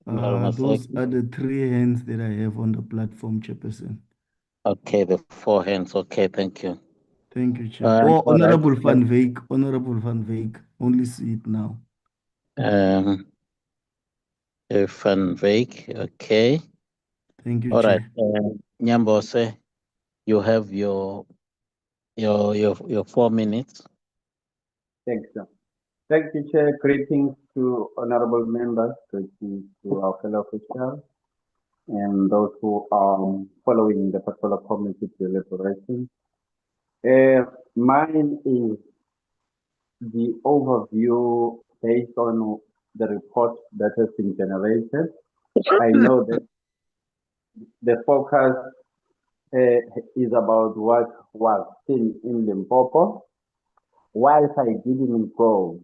Honorable Those Maseko. are the 3 hands that I have on the platform, Chairperson. Okay, the 4 hands. Okay, thank you. Thank you, Chair. All right. Honorable Van Wyk, Honorable Van Wyk, only see it now. Van Wyk, okay. Thank you, All right. Chair. Nyambose, you have your 4 minutes. Thanks, sir. Thank you, Chair. Greetings to honorable members, greetings to our fellow officials, and those who are following the portfolio committee deliberation. Mine is the overview based on the report that has been generated. I know that the focus is about what was seen in Limpopo. Whilst I didn't go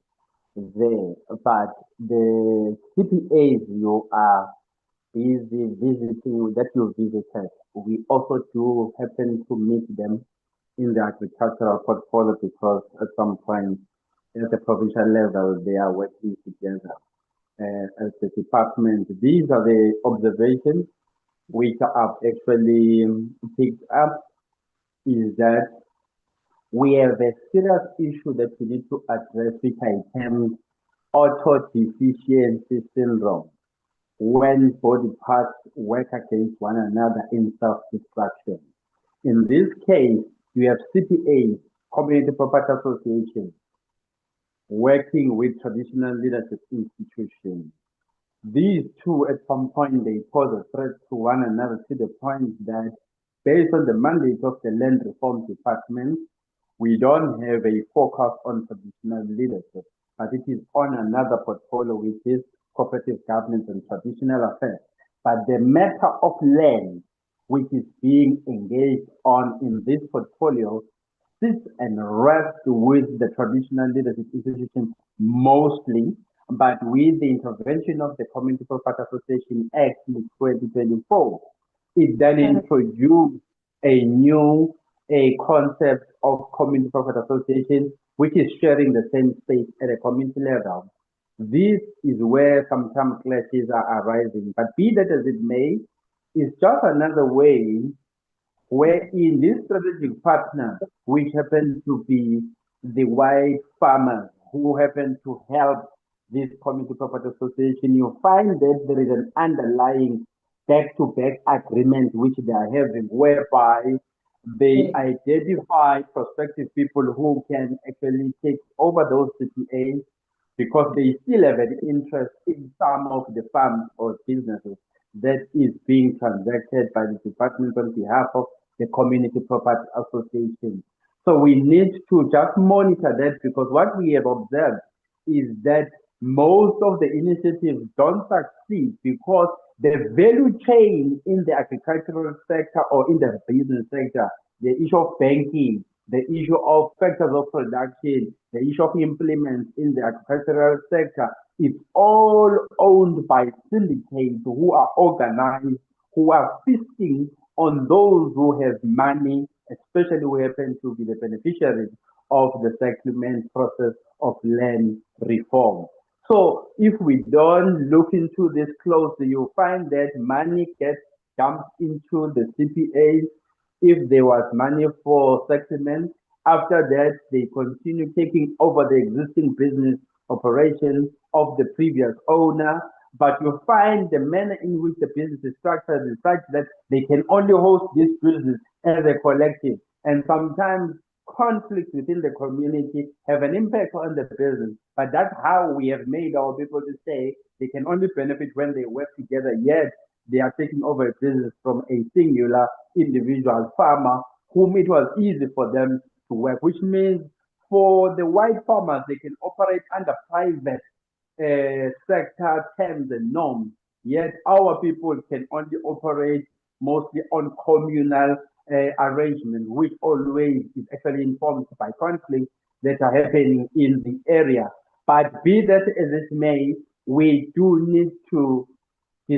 there, but the CPAs you are busy visiting, that you visited, we also do happen to meet them in the agricultural portfolio because at some point at the provincial level they are working together as the department. These are the observations which I've actually picked up, is that we have a serious issue that we need to address, which I termed autodeficiency syndrome, when body parts work against one another in self-destruction. In this case, you have CPAs, Community Property Associations, working with traditional leadership institutions. These two, at some point, they pose a threat to one another to the point that, based on the mandate of the Land Reform Department, we don't have a focus on traditional leadership, but it is on another portfolio, which is cooperative governance and traditional affairs. But the matter of land, which is being engaged on in this portfolio, sits and rests with the traditional leadership institutions mostly, but with the intervention of the Community Property Association Act in 2024, it then introduced a new concept of community property association, which is sharing the same space at a community level. This is where sometimes clashes are arising. But be that as it may, it's just another way wherein this strategic partner, which happen to be the white farmers who happen to help this community property association, you find that there is an underlying back-to-back agreement which they are having, whereby they identify prospective people who can actually take over those CPAs because they still have an interest in some of the farms or businesses that is being transacted by the department on behalf of the Community Property Association. So we need to just monitor that, because what we have observed is that most of the initiatives don't succeed because the value chain in the agricultural sector or in the business sector, the issue of banking, the issue of factors of production, the issue of implements in the agricultural sector, it's all owned by syndicates who are organized, who are feasting on those who have money, especially who happen to be the beneficiaries of the settlement process of land reform. So if we don't look into this closely, you'll find that money gets dumped into the CPAs. If there was money for settlement, after that, they continue taking over the existing business operations of the previous owner. But you find the manner in which the business is structured is such that they can only host this business as a collective. And sometimes conflicts within the community have an impact on the business. But that's how we have made our people to say they can only benefit when they work together, yet they are taking over a business from a singular individual farmer whom it was easy for them to work, which means for the white farmers, they can operate under private sector terms and norms, yet our people can only operate mostly on communal arrangement, which always is actually informed by conflicts that are happening in the area. But be that as it may, we do need to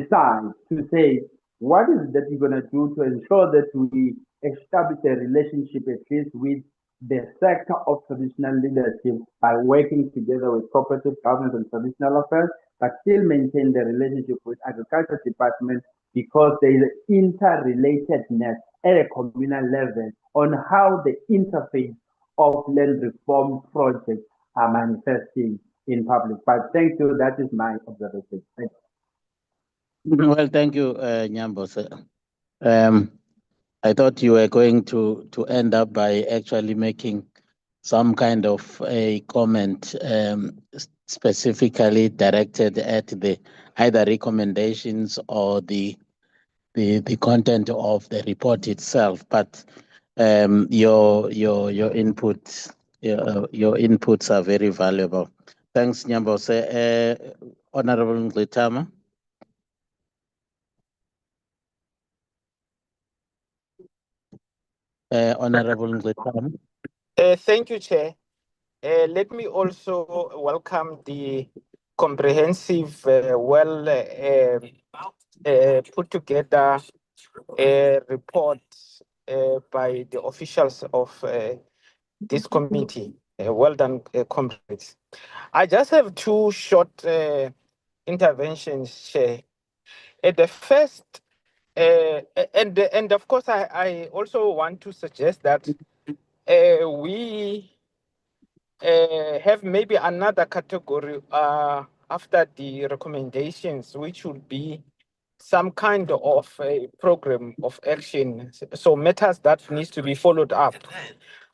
decide to say, what is that you're going to do to ensure that we establish a relationship at least with the sector of traditional leadership by working together with cooperative governance and traditional affairs, but still maintain the relationship with agriculture department because there is interrelatedness at a communal level on how the interface of land reform projects are manifesting in public. But thank you, that is my observation. Thank you. Well, thank you, Nyambo, sir. I thought you were going to end up by actually making some kind of a comment specifically directed at the either recommendations or the content of the report itself. But your inputs are very valuable. Thanks, Nyambo. Honorable Nglitama. Honorable Nglitama. Thank you, Chair. Let me also welcome the comprehensive, put together report by the officials of this committee. Well done, comrades. I just have two short interventions, Chair. The first, and of course, I also want to suggest that we have maybe another category after the recommendations, which would be some kind of a program of action. So matters that needs to be followed up,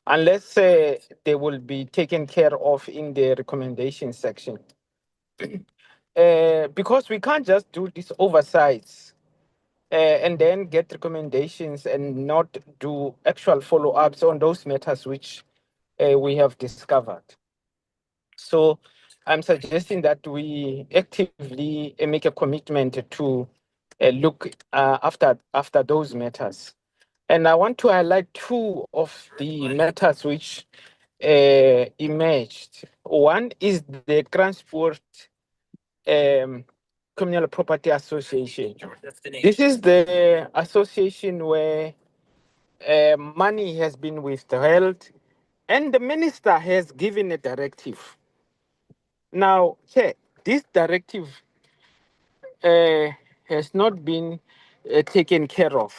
unless they will be taken care of in the recommendation section. Because we can't just do these oversights and then get recommendations and not do actual follow-ups on those matters which we have discovered. So I'm suggesting that we actively make a commitment to look after those matters. And I want to highlight two of the matters which emerged. One is the Transport Communal Property Association. This is the association where money has been withheld and the minister has given a directive. Now, this directive has not been taken care of.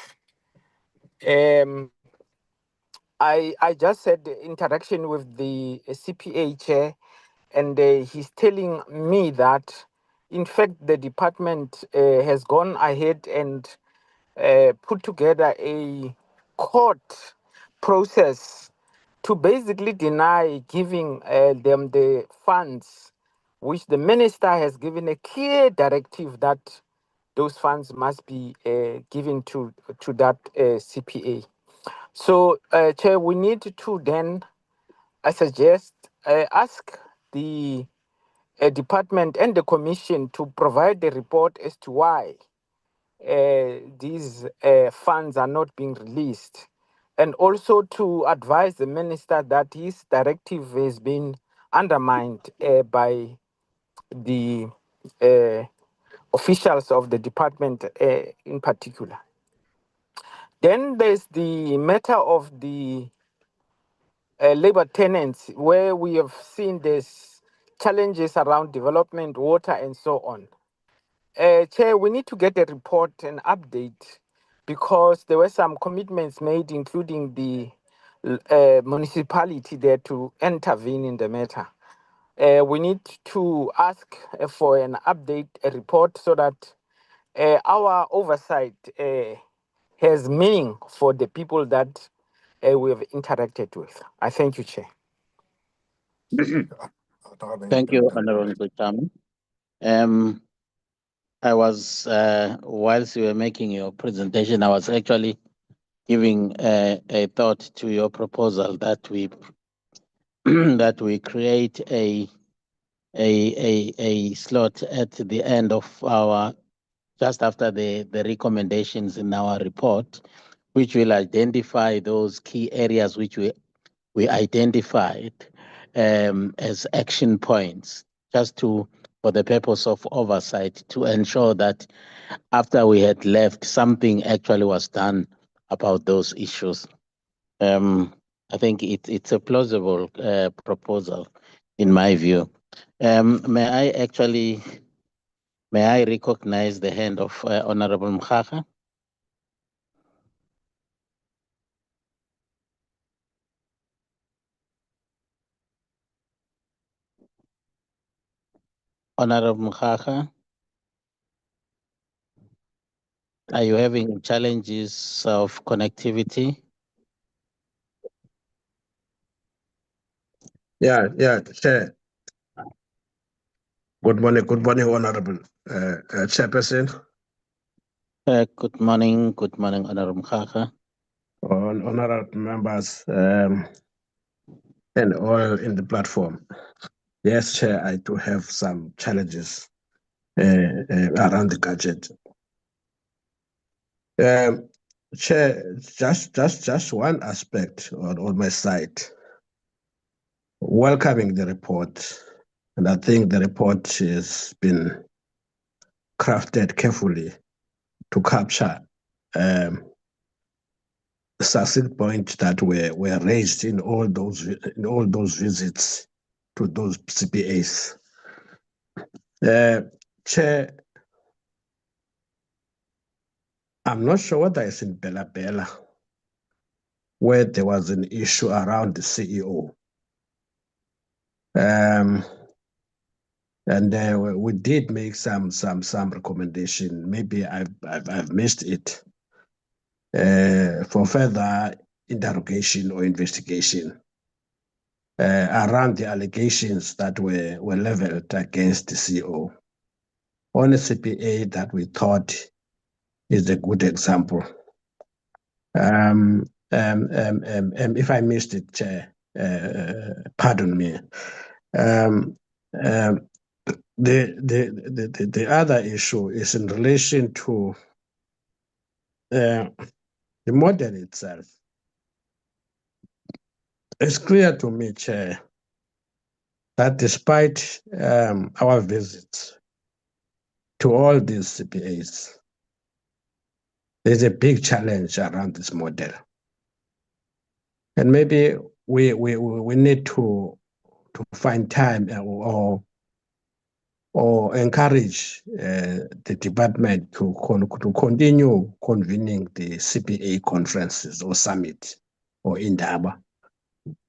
I just had the interaction with the CPA chair, and he's telling me that, in fact, the department has gone ahead and put together a court process to basically deny giving them the funds, which the minister has given a clear directive that those funds must be given to that CPA. So, Chair, we need to then, I suggest, ask the department and the commission to provide the report as to why these funds are not being released, and also to advise the minister that his directive has been undermined by the officials of the department in particular. Then there's the matter of the labor tenants, where we have seen there's challenges around development, water, and so on. Chair, we need to get a report and update, because there were some commitments made, including the municipality there, to intervene in the matter. We need to ask for an update, a report, so that our oversight has meaning for the people that we have interacted with. I thank you, Chair. Thank you, Honorable Nglitama. I was, whilst you were making your presentation, I was actually giving a thought to your proposal that we that we create a slot at the end of our, just after the recommendations in our report, which will identify those key areas which we identified as action points, just to for the purpose of oversight to ensure that after we had left, something actually was done about those issues. I think it's a plausible proposal, in my view. May I recognize the hand of Honorable Mkhaga? Honorable Mkhaga, are you having challenges of connectivity? Yeah, Chair. Good morning, Honorable Chairperson. Good morning, Honorable Mkhaga. Honorable members, and all in the platform. Yes, Chair, I do have some challenges around the gadget. Chair, just one aspect on my side. Welcoming the report, and I think the report has been crafted carefully to capture succinct points that were raised in all those visits to those CPAs. Chair, I'm not sure whether it's in Bella Bella where there was an issue around the CEO. And we did make some recommendation. Maybe I've missed it for further interrogation or investigation around the allegations that were leveled against the CEO on a CPA that we thought is a good example. If I missed it, Chair, pardon me. The other issue is in relation to the model itself. It's clear to me, Chair, that despite our visits to all these CPAs, there's a big challenge around this model. And maybe we need to find time or encourage the department to continue convening the CPA conferences or summit or Indaba.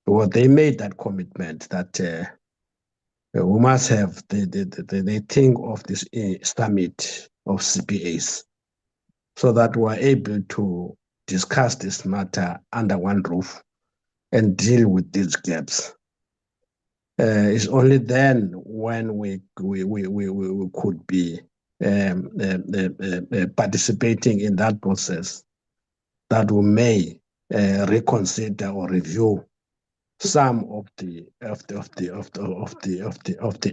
Because they made that commitment that we must have the thing of this summit of CPAs so that we're able to discuss this matter under one roof and deal with these gaps. It's only then when we could be participating in that process that we may reconsider or review some of the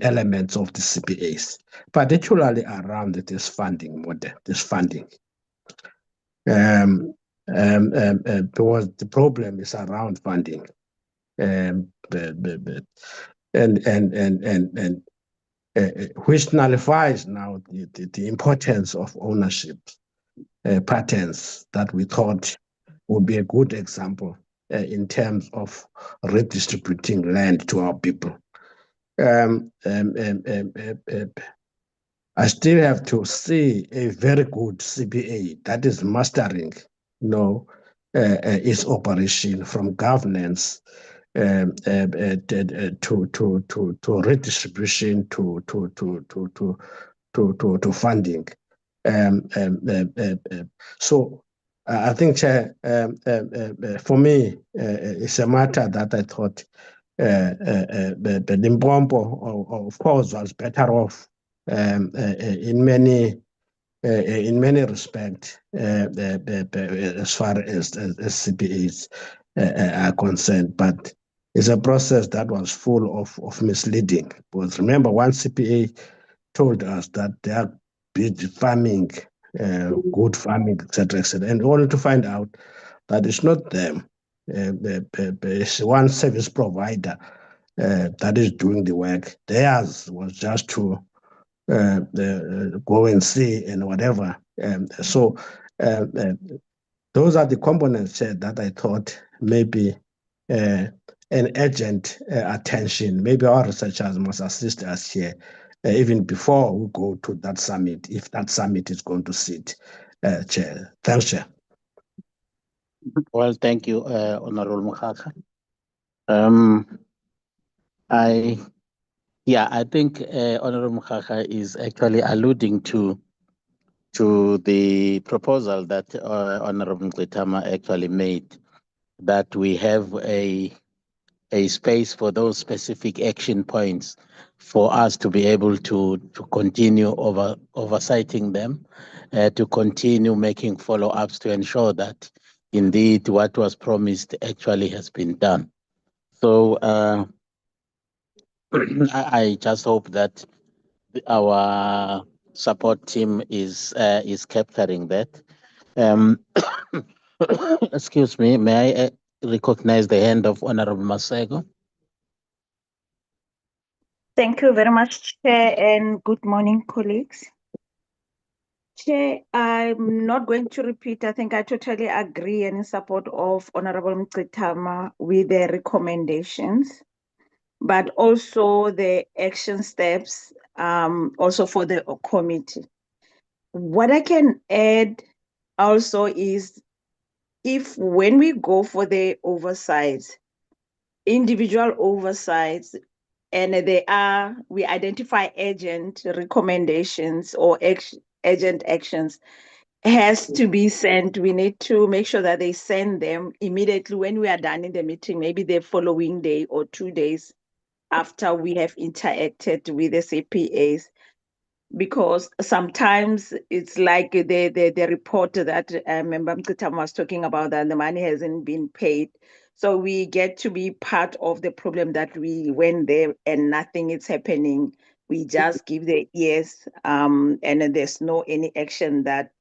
elements of the CPAs, particularly around this funding model, this funding. Because the problem is around funding, which nullifies now the importance of ownership patterns that we thought would be a good example in terms of redistributing land to our people. I still have to see a very good CPA that is mastering, its operation from governance to redistribution to funding. So I think, Chair, for me, it's a matter that I thought Limpopo, of course, was better off in many respects as far as CPAs are concerned, but it's a process that was full of misleading. Because remember, one CPA told us that they are busy farming, good farming, etc., and only to find out that it's not them. It's one service provider that is doing the work. Theirs was just to go and see and whatever. So those are the components, Chair, that I thought maybe an urgent attention. Maybe our researchers must assist us here even before we go to that summit, if that summit is going to sit, Chair. Thanks, Chair. Well, thank you, Honorable Mukaka. I think Honorable Mukaka is actually alluding to the proposal that Honorable Mkletama actually made, that we have a space for those specific action points for us to be able to continue oversighting them, to continue making follow-ups to ensure that indeed what was promised actually has been done. So I just hope that our support team is capturing that. Excuse me, may I recognize the hand of Honorable Masego? Thank you very much, Chair, and good morning, colleagues. Chair, I'm not going to repeat. I think I totally agree and in support of Honorable Mkletama with the recommendations, but also the action steps, also for the committee. What I can add also is, if when we go for the oversights, individual oversights, and we identify agent recommendations or agent actions has to be sent. We need to make sure that they send them immediately when we are done in the meeting, maybe the following day or 2 days after we have interacted with the CPAs. Because sometimes it's like the report that Member Mkletama was talking about, that the money hasn't been paid. So we get to be part of the problem, that we went there and nothing is happening. We just give the yes, and there's no any action that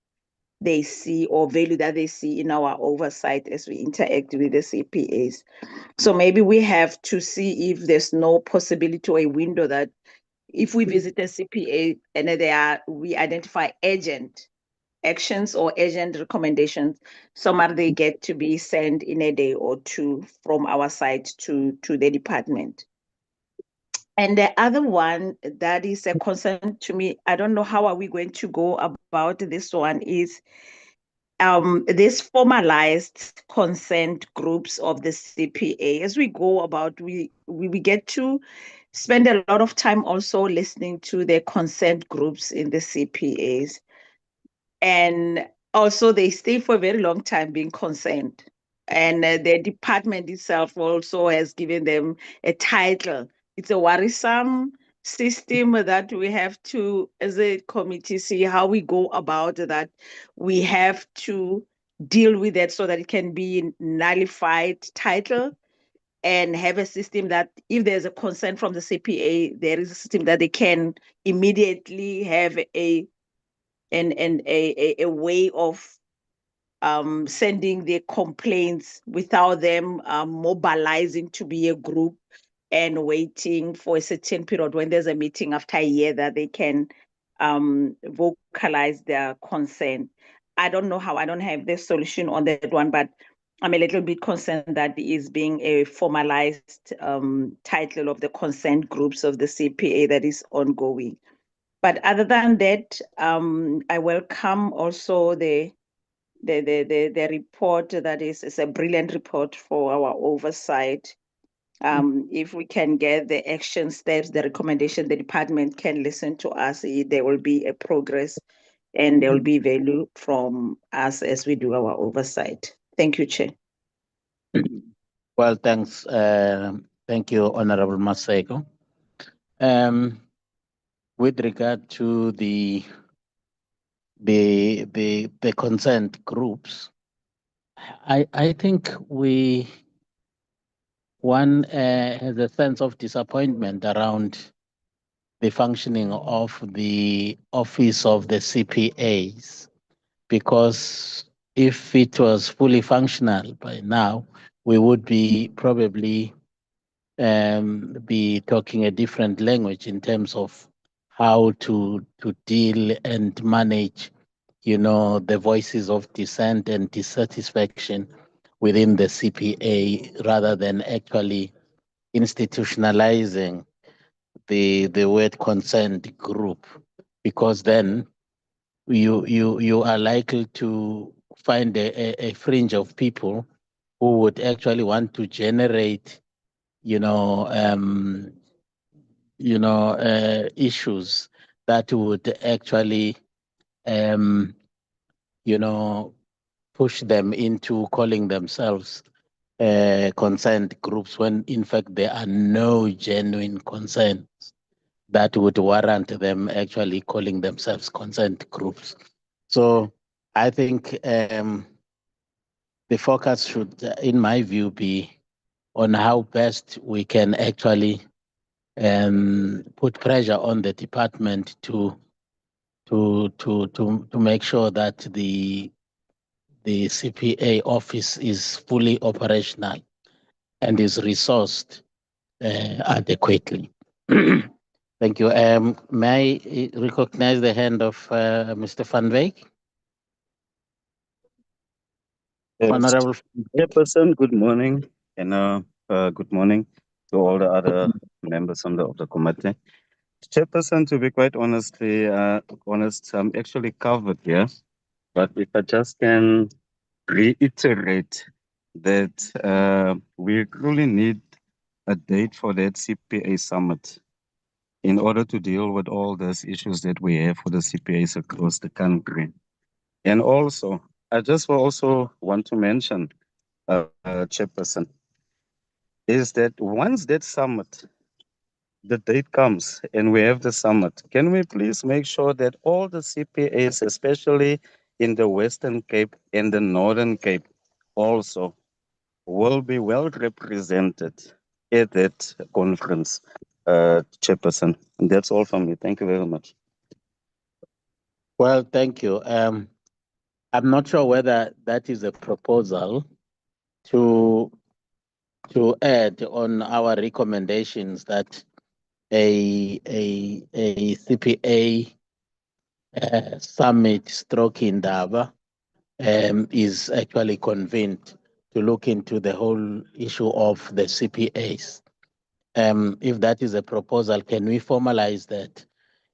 they see or value that they see in our oversight as we interact with the CPAs. So maybe we have to see if there's no possibility or a window that if we visit a CPA and we identify agent actions or agent recommendations, some are they get to be sent in a day or two from our side to the department. And the other one that is a concern to me, I don't know how are we going to go about this one, is this formalized consent groups of the CPA. As we go about, we get to spend a lot of time also listening to the consent groups in the CPAs. And also they stay for a very long time being consent. And the department itself also has given them a title. It's a worrisome system that we have to, as a committee, see how we go about that. We have to deal with that so that it can be nullified title, and have a system that if there's a consent from the CPA, there is a system that they can immediately have a way of sending their complaints without them mobilizing to be a group and waiting for a certain period when there's a meeting after a year that they can vocalize their concern. I don't know how, I don't have the solution on that one, but I'm a little bit concerned that is being a formalized title of the consent groups of the CPA that is ongoing. But other than that, I welcome also the report that is a brilliant report for our oversight. If we can get the action steps, the recommendation, the department can listen to us, there will be a progress and there will be value from us as we do our oversight. Thank you, Chair. Well, thanks. Thank you, Honorable Masego. With regard to the consent groups, I think one has a sense of disappointment around the functioning of the office of the CPAs, because if it was fully functional by now, we would be probably be talking a different language in terms of how to deal and manage, the voices of dissent and dissatisfaction within the CPA, rather than actually institutionalizing the word consent group, because then you are likely to find a fringe of people who would actually want to generate, issues that would actually, push them into calling themselves consent groups, when in fact there are no genuine consents that would warrant them actually calling themselves consent groups. So I think the focus should, in my view, be on how best we can actually put pressure on the department to make sure that the CPA office is fully operational and is resourced adequately. Thank you. May I recognize the hand of Mr. Van Wyk? Yes. Honorable Chairperson, good morning, and good morning to all the other members of the committee. Chairperson, to be quite honest, I'm actually covered here, but if I just can reiterate that we really need a date for that CPA summit in order to deal with all those issues that we have for the CPAs across the country. And also, I just also want to mention, Chairperson, is that once that summit, the date comes and we have the summit, can we please make sure that all the CPAs, especially in the Western Cape and the Northern Cape, also will be well represented at that conference, Chairperson? And that's all from me. Thank you very much. Well, thank you. I'm not sure whether that is a proposal to add on our recommendations that a CPA summit stroke Indaba is actually convened to look into the whole issue of the CPAs. If that is a proposal, can we formalize that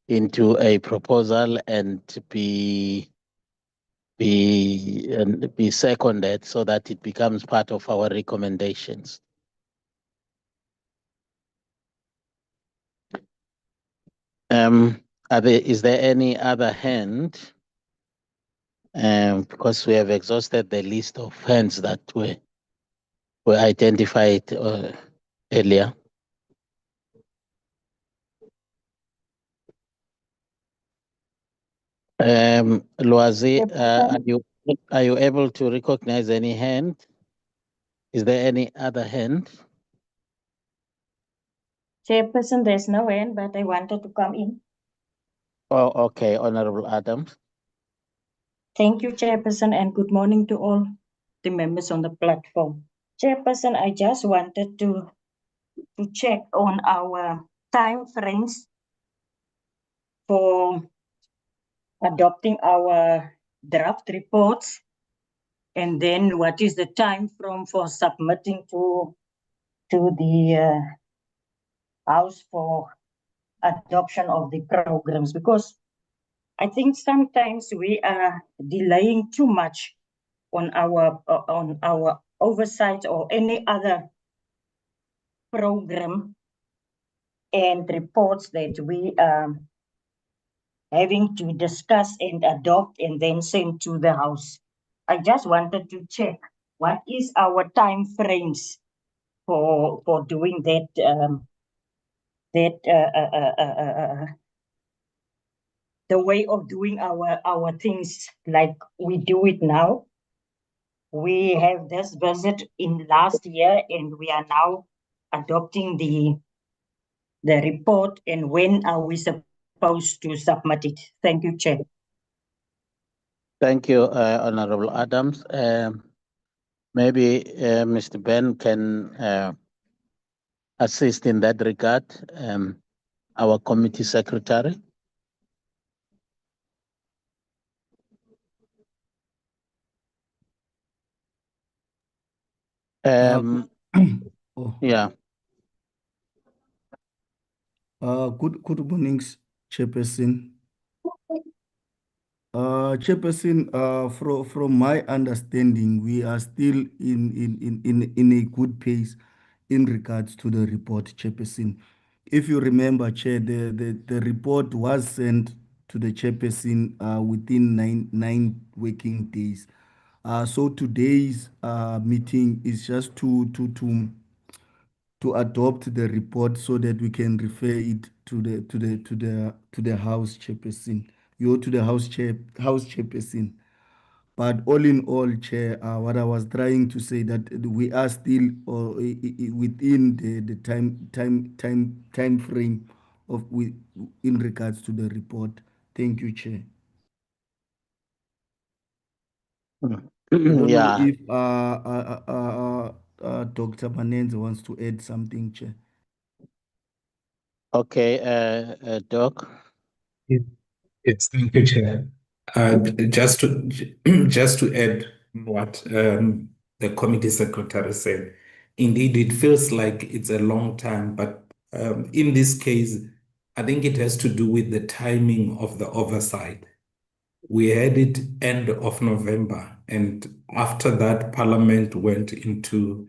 into a proposal and be seconded so that it becomes part of our recommendations? Is there any other hand? Because we have exhausted the list of hands that were identified earlier. Loazi, are you able to recognize any hand? Is there any other hand? Chairperson, there's no hand, but I wanted to come in. Oh, okay, Honorable Adams. Thank you, Chairperson, and good morning to all the members on the platform. Chairperson, I just wanted to check on our time frames for adopting our draft reports, and then what is the time frame for submitting to the House for adoption of the programs, because I think sometimes we are delaying too much on our oversight or any other program and reports that we are having to discuss and adopt and then send to the House. I just wanted to check what is our time frames for doing that the way of doing our things like we do it now. We have this visit in last year, and we are now adopting the report. And when are we supposed to submit it? Thank you, Chair. Thank you, Honorable Adams. Maybe Mr. Ben can assist in that regard, our committee secretary. Oh, Yeah. good morning, Chairperson. Chairperson, from my understanding, we are still in a good pace in regards to the report, Chairperson. If you remember, Chair, the report was sent to the Chairperson within nine working days. So today's meeting is just to adopt the report so that we can refer it to the House Chairperson, to the House Chairperson. But all in all, Chair, what I was trying to say that we are still within the time frame in regards to the report. Thank you, Chair. I don't know Yeah. if Dr. Manenze wants to add something, Chair. Okay, Doc. It's thank you, Chair. Just to add what the committee secretary said, indeed, it feels like it's a long time, but in this case, I think it has to do with the timing of the oversight. We had it end of November, and after that, Parliament went into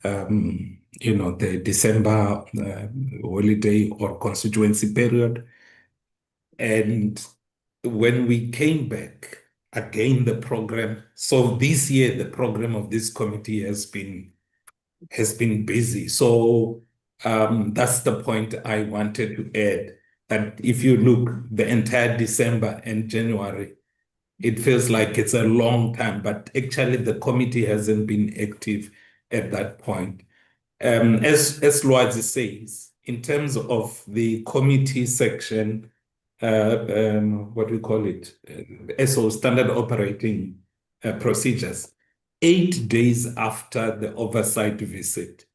the December holiday or constituency period. And when we came back, again, the program. So this year, the program of this committee has been busy. So that's the point I wanted to add. That if you look the entire December and January, it feels like it's a long time, but actually the committee hasn't been active at that point. As Lwazi says, in terms of the committee section, what we call it, SO standard operating procedures, 8 days after the oversight visit,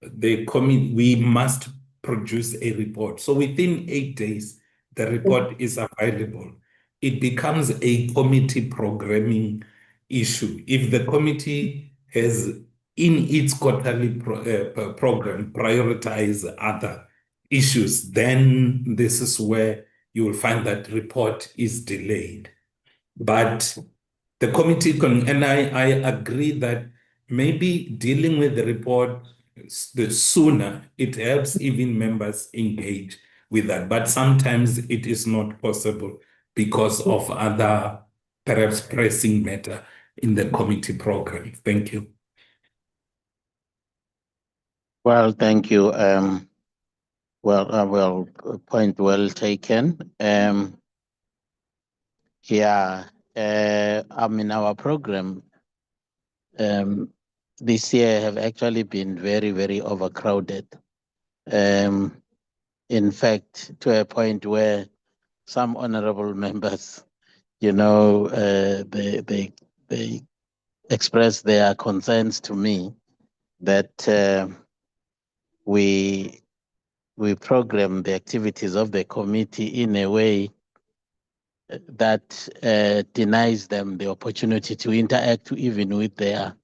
we must produce a report. So within 8 days, the report is available. It becomes a committee programming issue. If the committee has in its quarterly program prioritize other issues, then this is where you will find that report is delayed. But the committee and I agree that maybe dealing with the report the sooner it helps even members engage with that. But sometimes it is not possible because of other perhaps pressing matter in the committee program. Thank you. Well, thank you. Point well taken. Our program this year have actually been very, very overcrowded. In fact, to a point where some honorable members, they express their concerns to me that we program the activities of the committee in a way that denies them the opportunity to interact even with their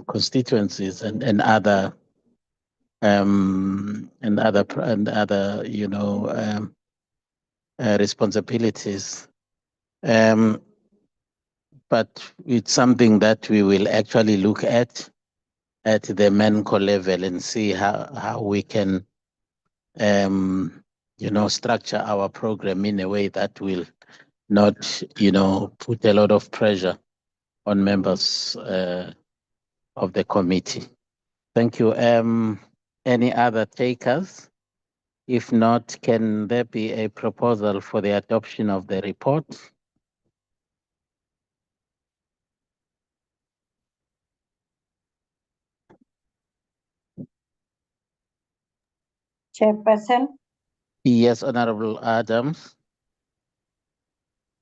constituencies and other responsibilities. But it's something that we will actually look at the MANCO level and see how we can structure our program in a way that will not put a lot of pressure on members of the committee. Thank you. Any other takers? If not, can there be a proposal for the adoption of the report? Chairperson, Yes, Honorable Adams.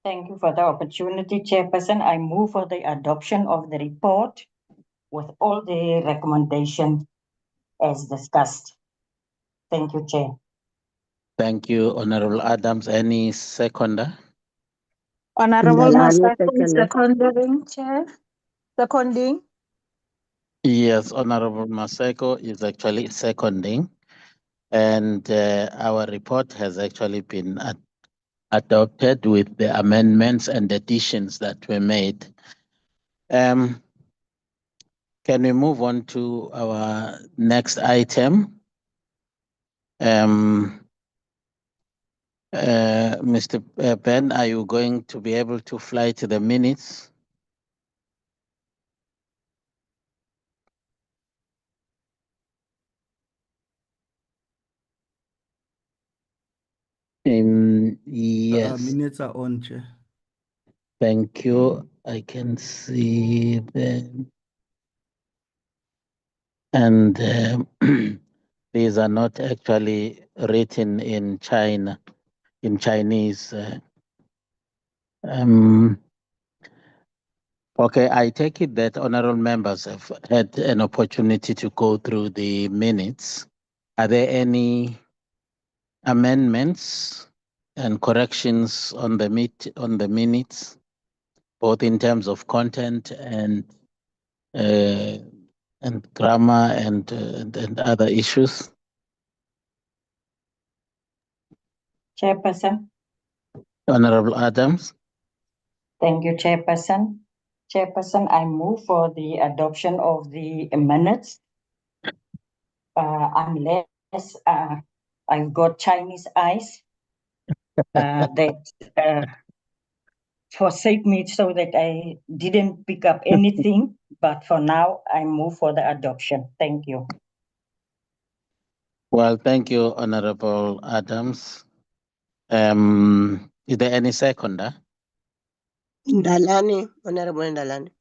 thank you for the opportunity. Chairperson, I move for the adoption of the report with all the recommendations as discussed. Thank you, Chair. Thank you, Honorable Adams. Any seconder? Honorable Ndalani, Masako, seconder. seconding, Chair. Seconding. Yes, Honorable Maseko is actually seconding, and our report has actually been adopted with the amendments and additions that were made. Can we move on to our next item? Mr. Ben, are you going to be able to fly to the minutes? Yes. Minutes are on, Chair. Thank you. I can see them. And these are not actually written in Chinese. Okay, I take it that honorable members have had an opportunity to go through the minutes. Are there any amendments and corrections on the minutes, both in terms of content and grammar and other issues? Chairperson. Honorable Adams. Thank you, Chairperson. Chairperson, I move for the adoption of the minutes. Unless I've got Chinese eyes that forsake me so that I didn't pick up anything. But for now, I move for the adoption. Thank you. Well, thank you, Honorable Adams. Is there any seconder? Ndalani, Honorable Ndalani.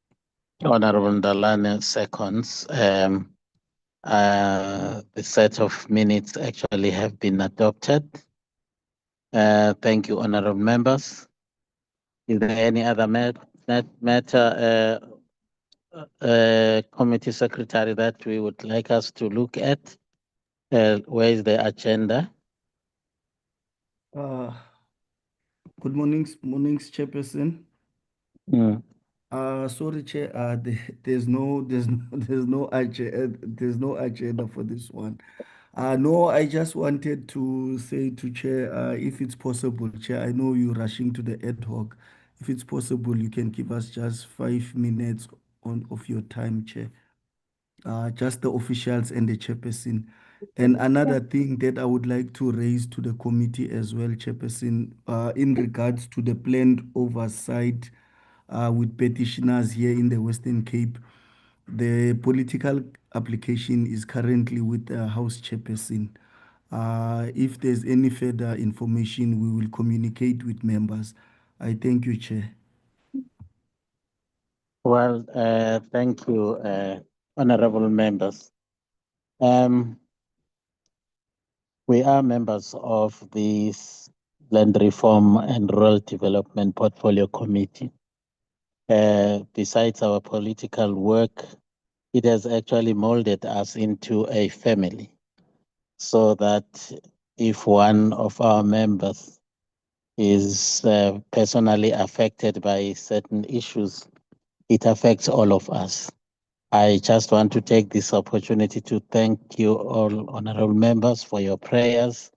Honorable Ndalane seconds. The set of minutes actually have been adopted. Thank you, honorable members. Is there any other matter, committee secretary, that we would like us to look at? Where is the agenda? Good morning, Chairperson. Mm. Sorry, Chair. There's no agenda for this one. No, I just wanted to say to Chair, if it's possible, Chair, I know you're rushing to the ad hoc. If it's possible, you can give us just 5 minutes of your time, Chair. Just the officials and the chairperson. And another thing that I would like to raise to the committee as well, Chairperson, in regards to the planned oversight with petitioners here in the Western Cape, the political application is currently with the House Chairperson. If there's any further information, we will communicate with members. I thank you, Chair. Well, thank you, honorable members. We are members of the Land Reform and Rural Development Portfolio Committee. Besides our political work, it has actually molded us into a family, so that if one of our members is personally affected by certain issues, it affects all of us. I just want to take this opportunity to thank you all, honorable members, for your prayers.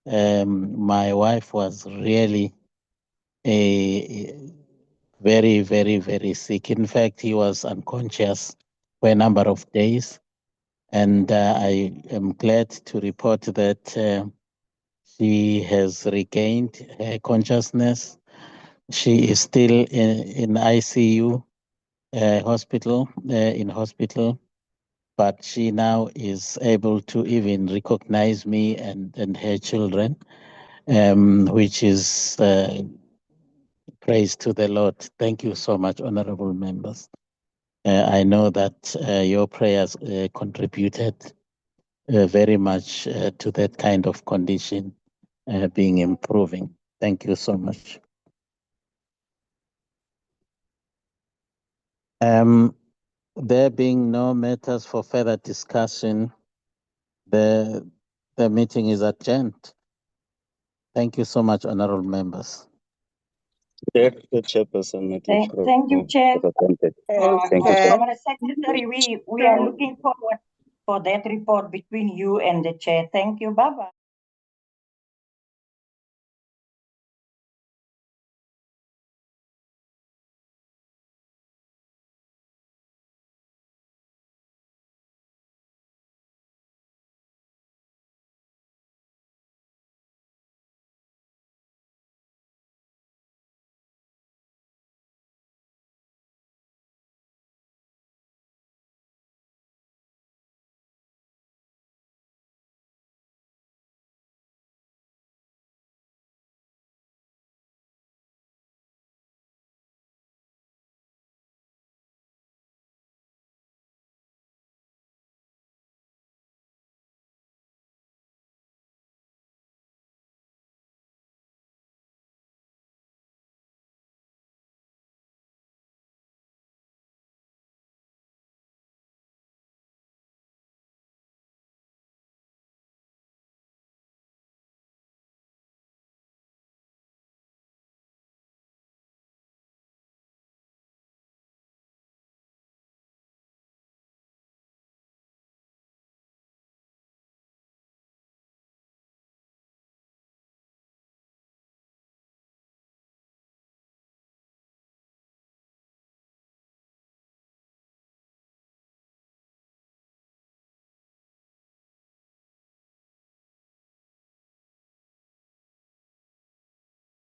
My wife was really very, very, very sick. In fact, he was unconscious for a number of days. And I am glad to report that she has regained her consciousness. She is still in ICU hospital, but she now is able to even recognize me and her children, which is praise to the Lord. Thank you so much, honorable members. I know that your prayers contributed very much to that kind of condition being improving. Thank you so much. There being no matters for further discussion, the meeting is adjourned. Thank you so much, honorable members. The chairperson, Thank you, Chair. Thank you, Chair. Comrade Secretary, we are looking forward for that report between you and the Chair. Thank you. Bye-bye.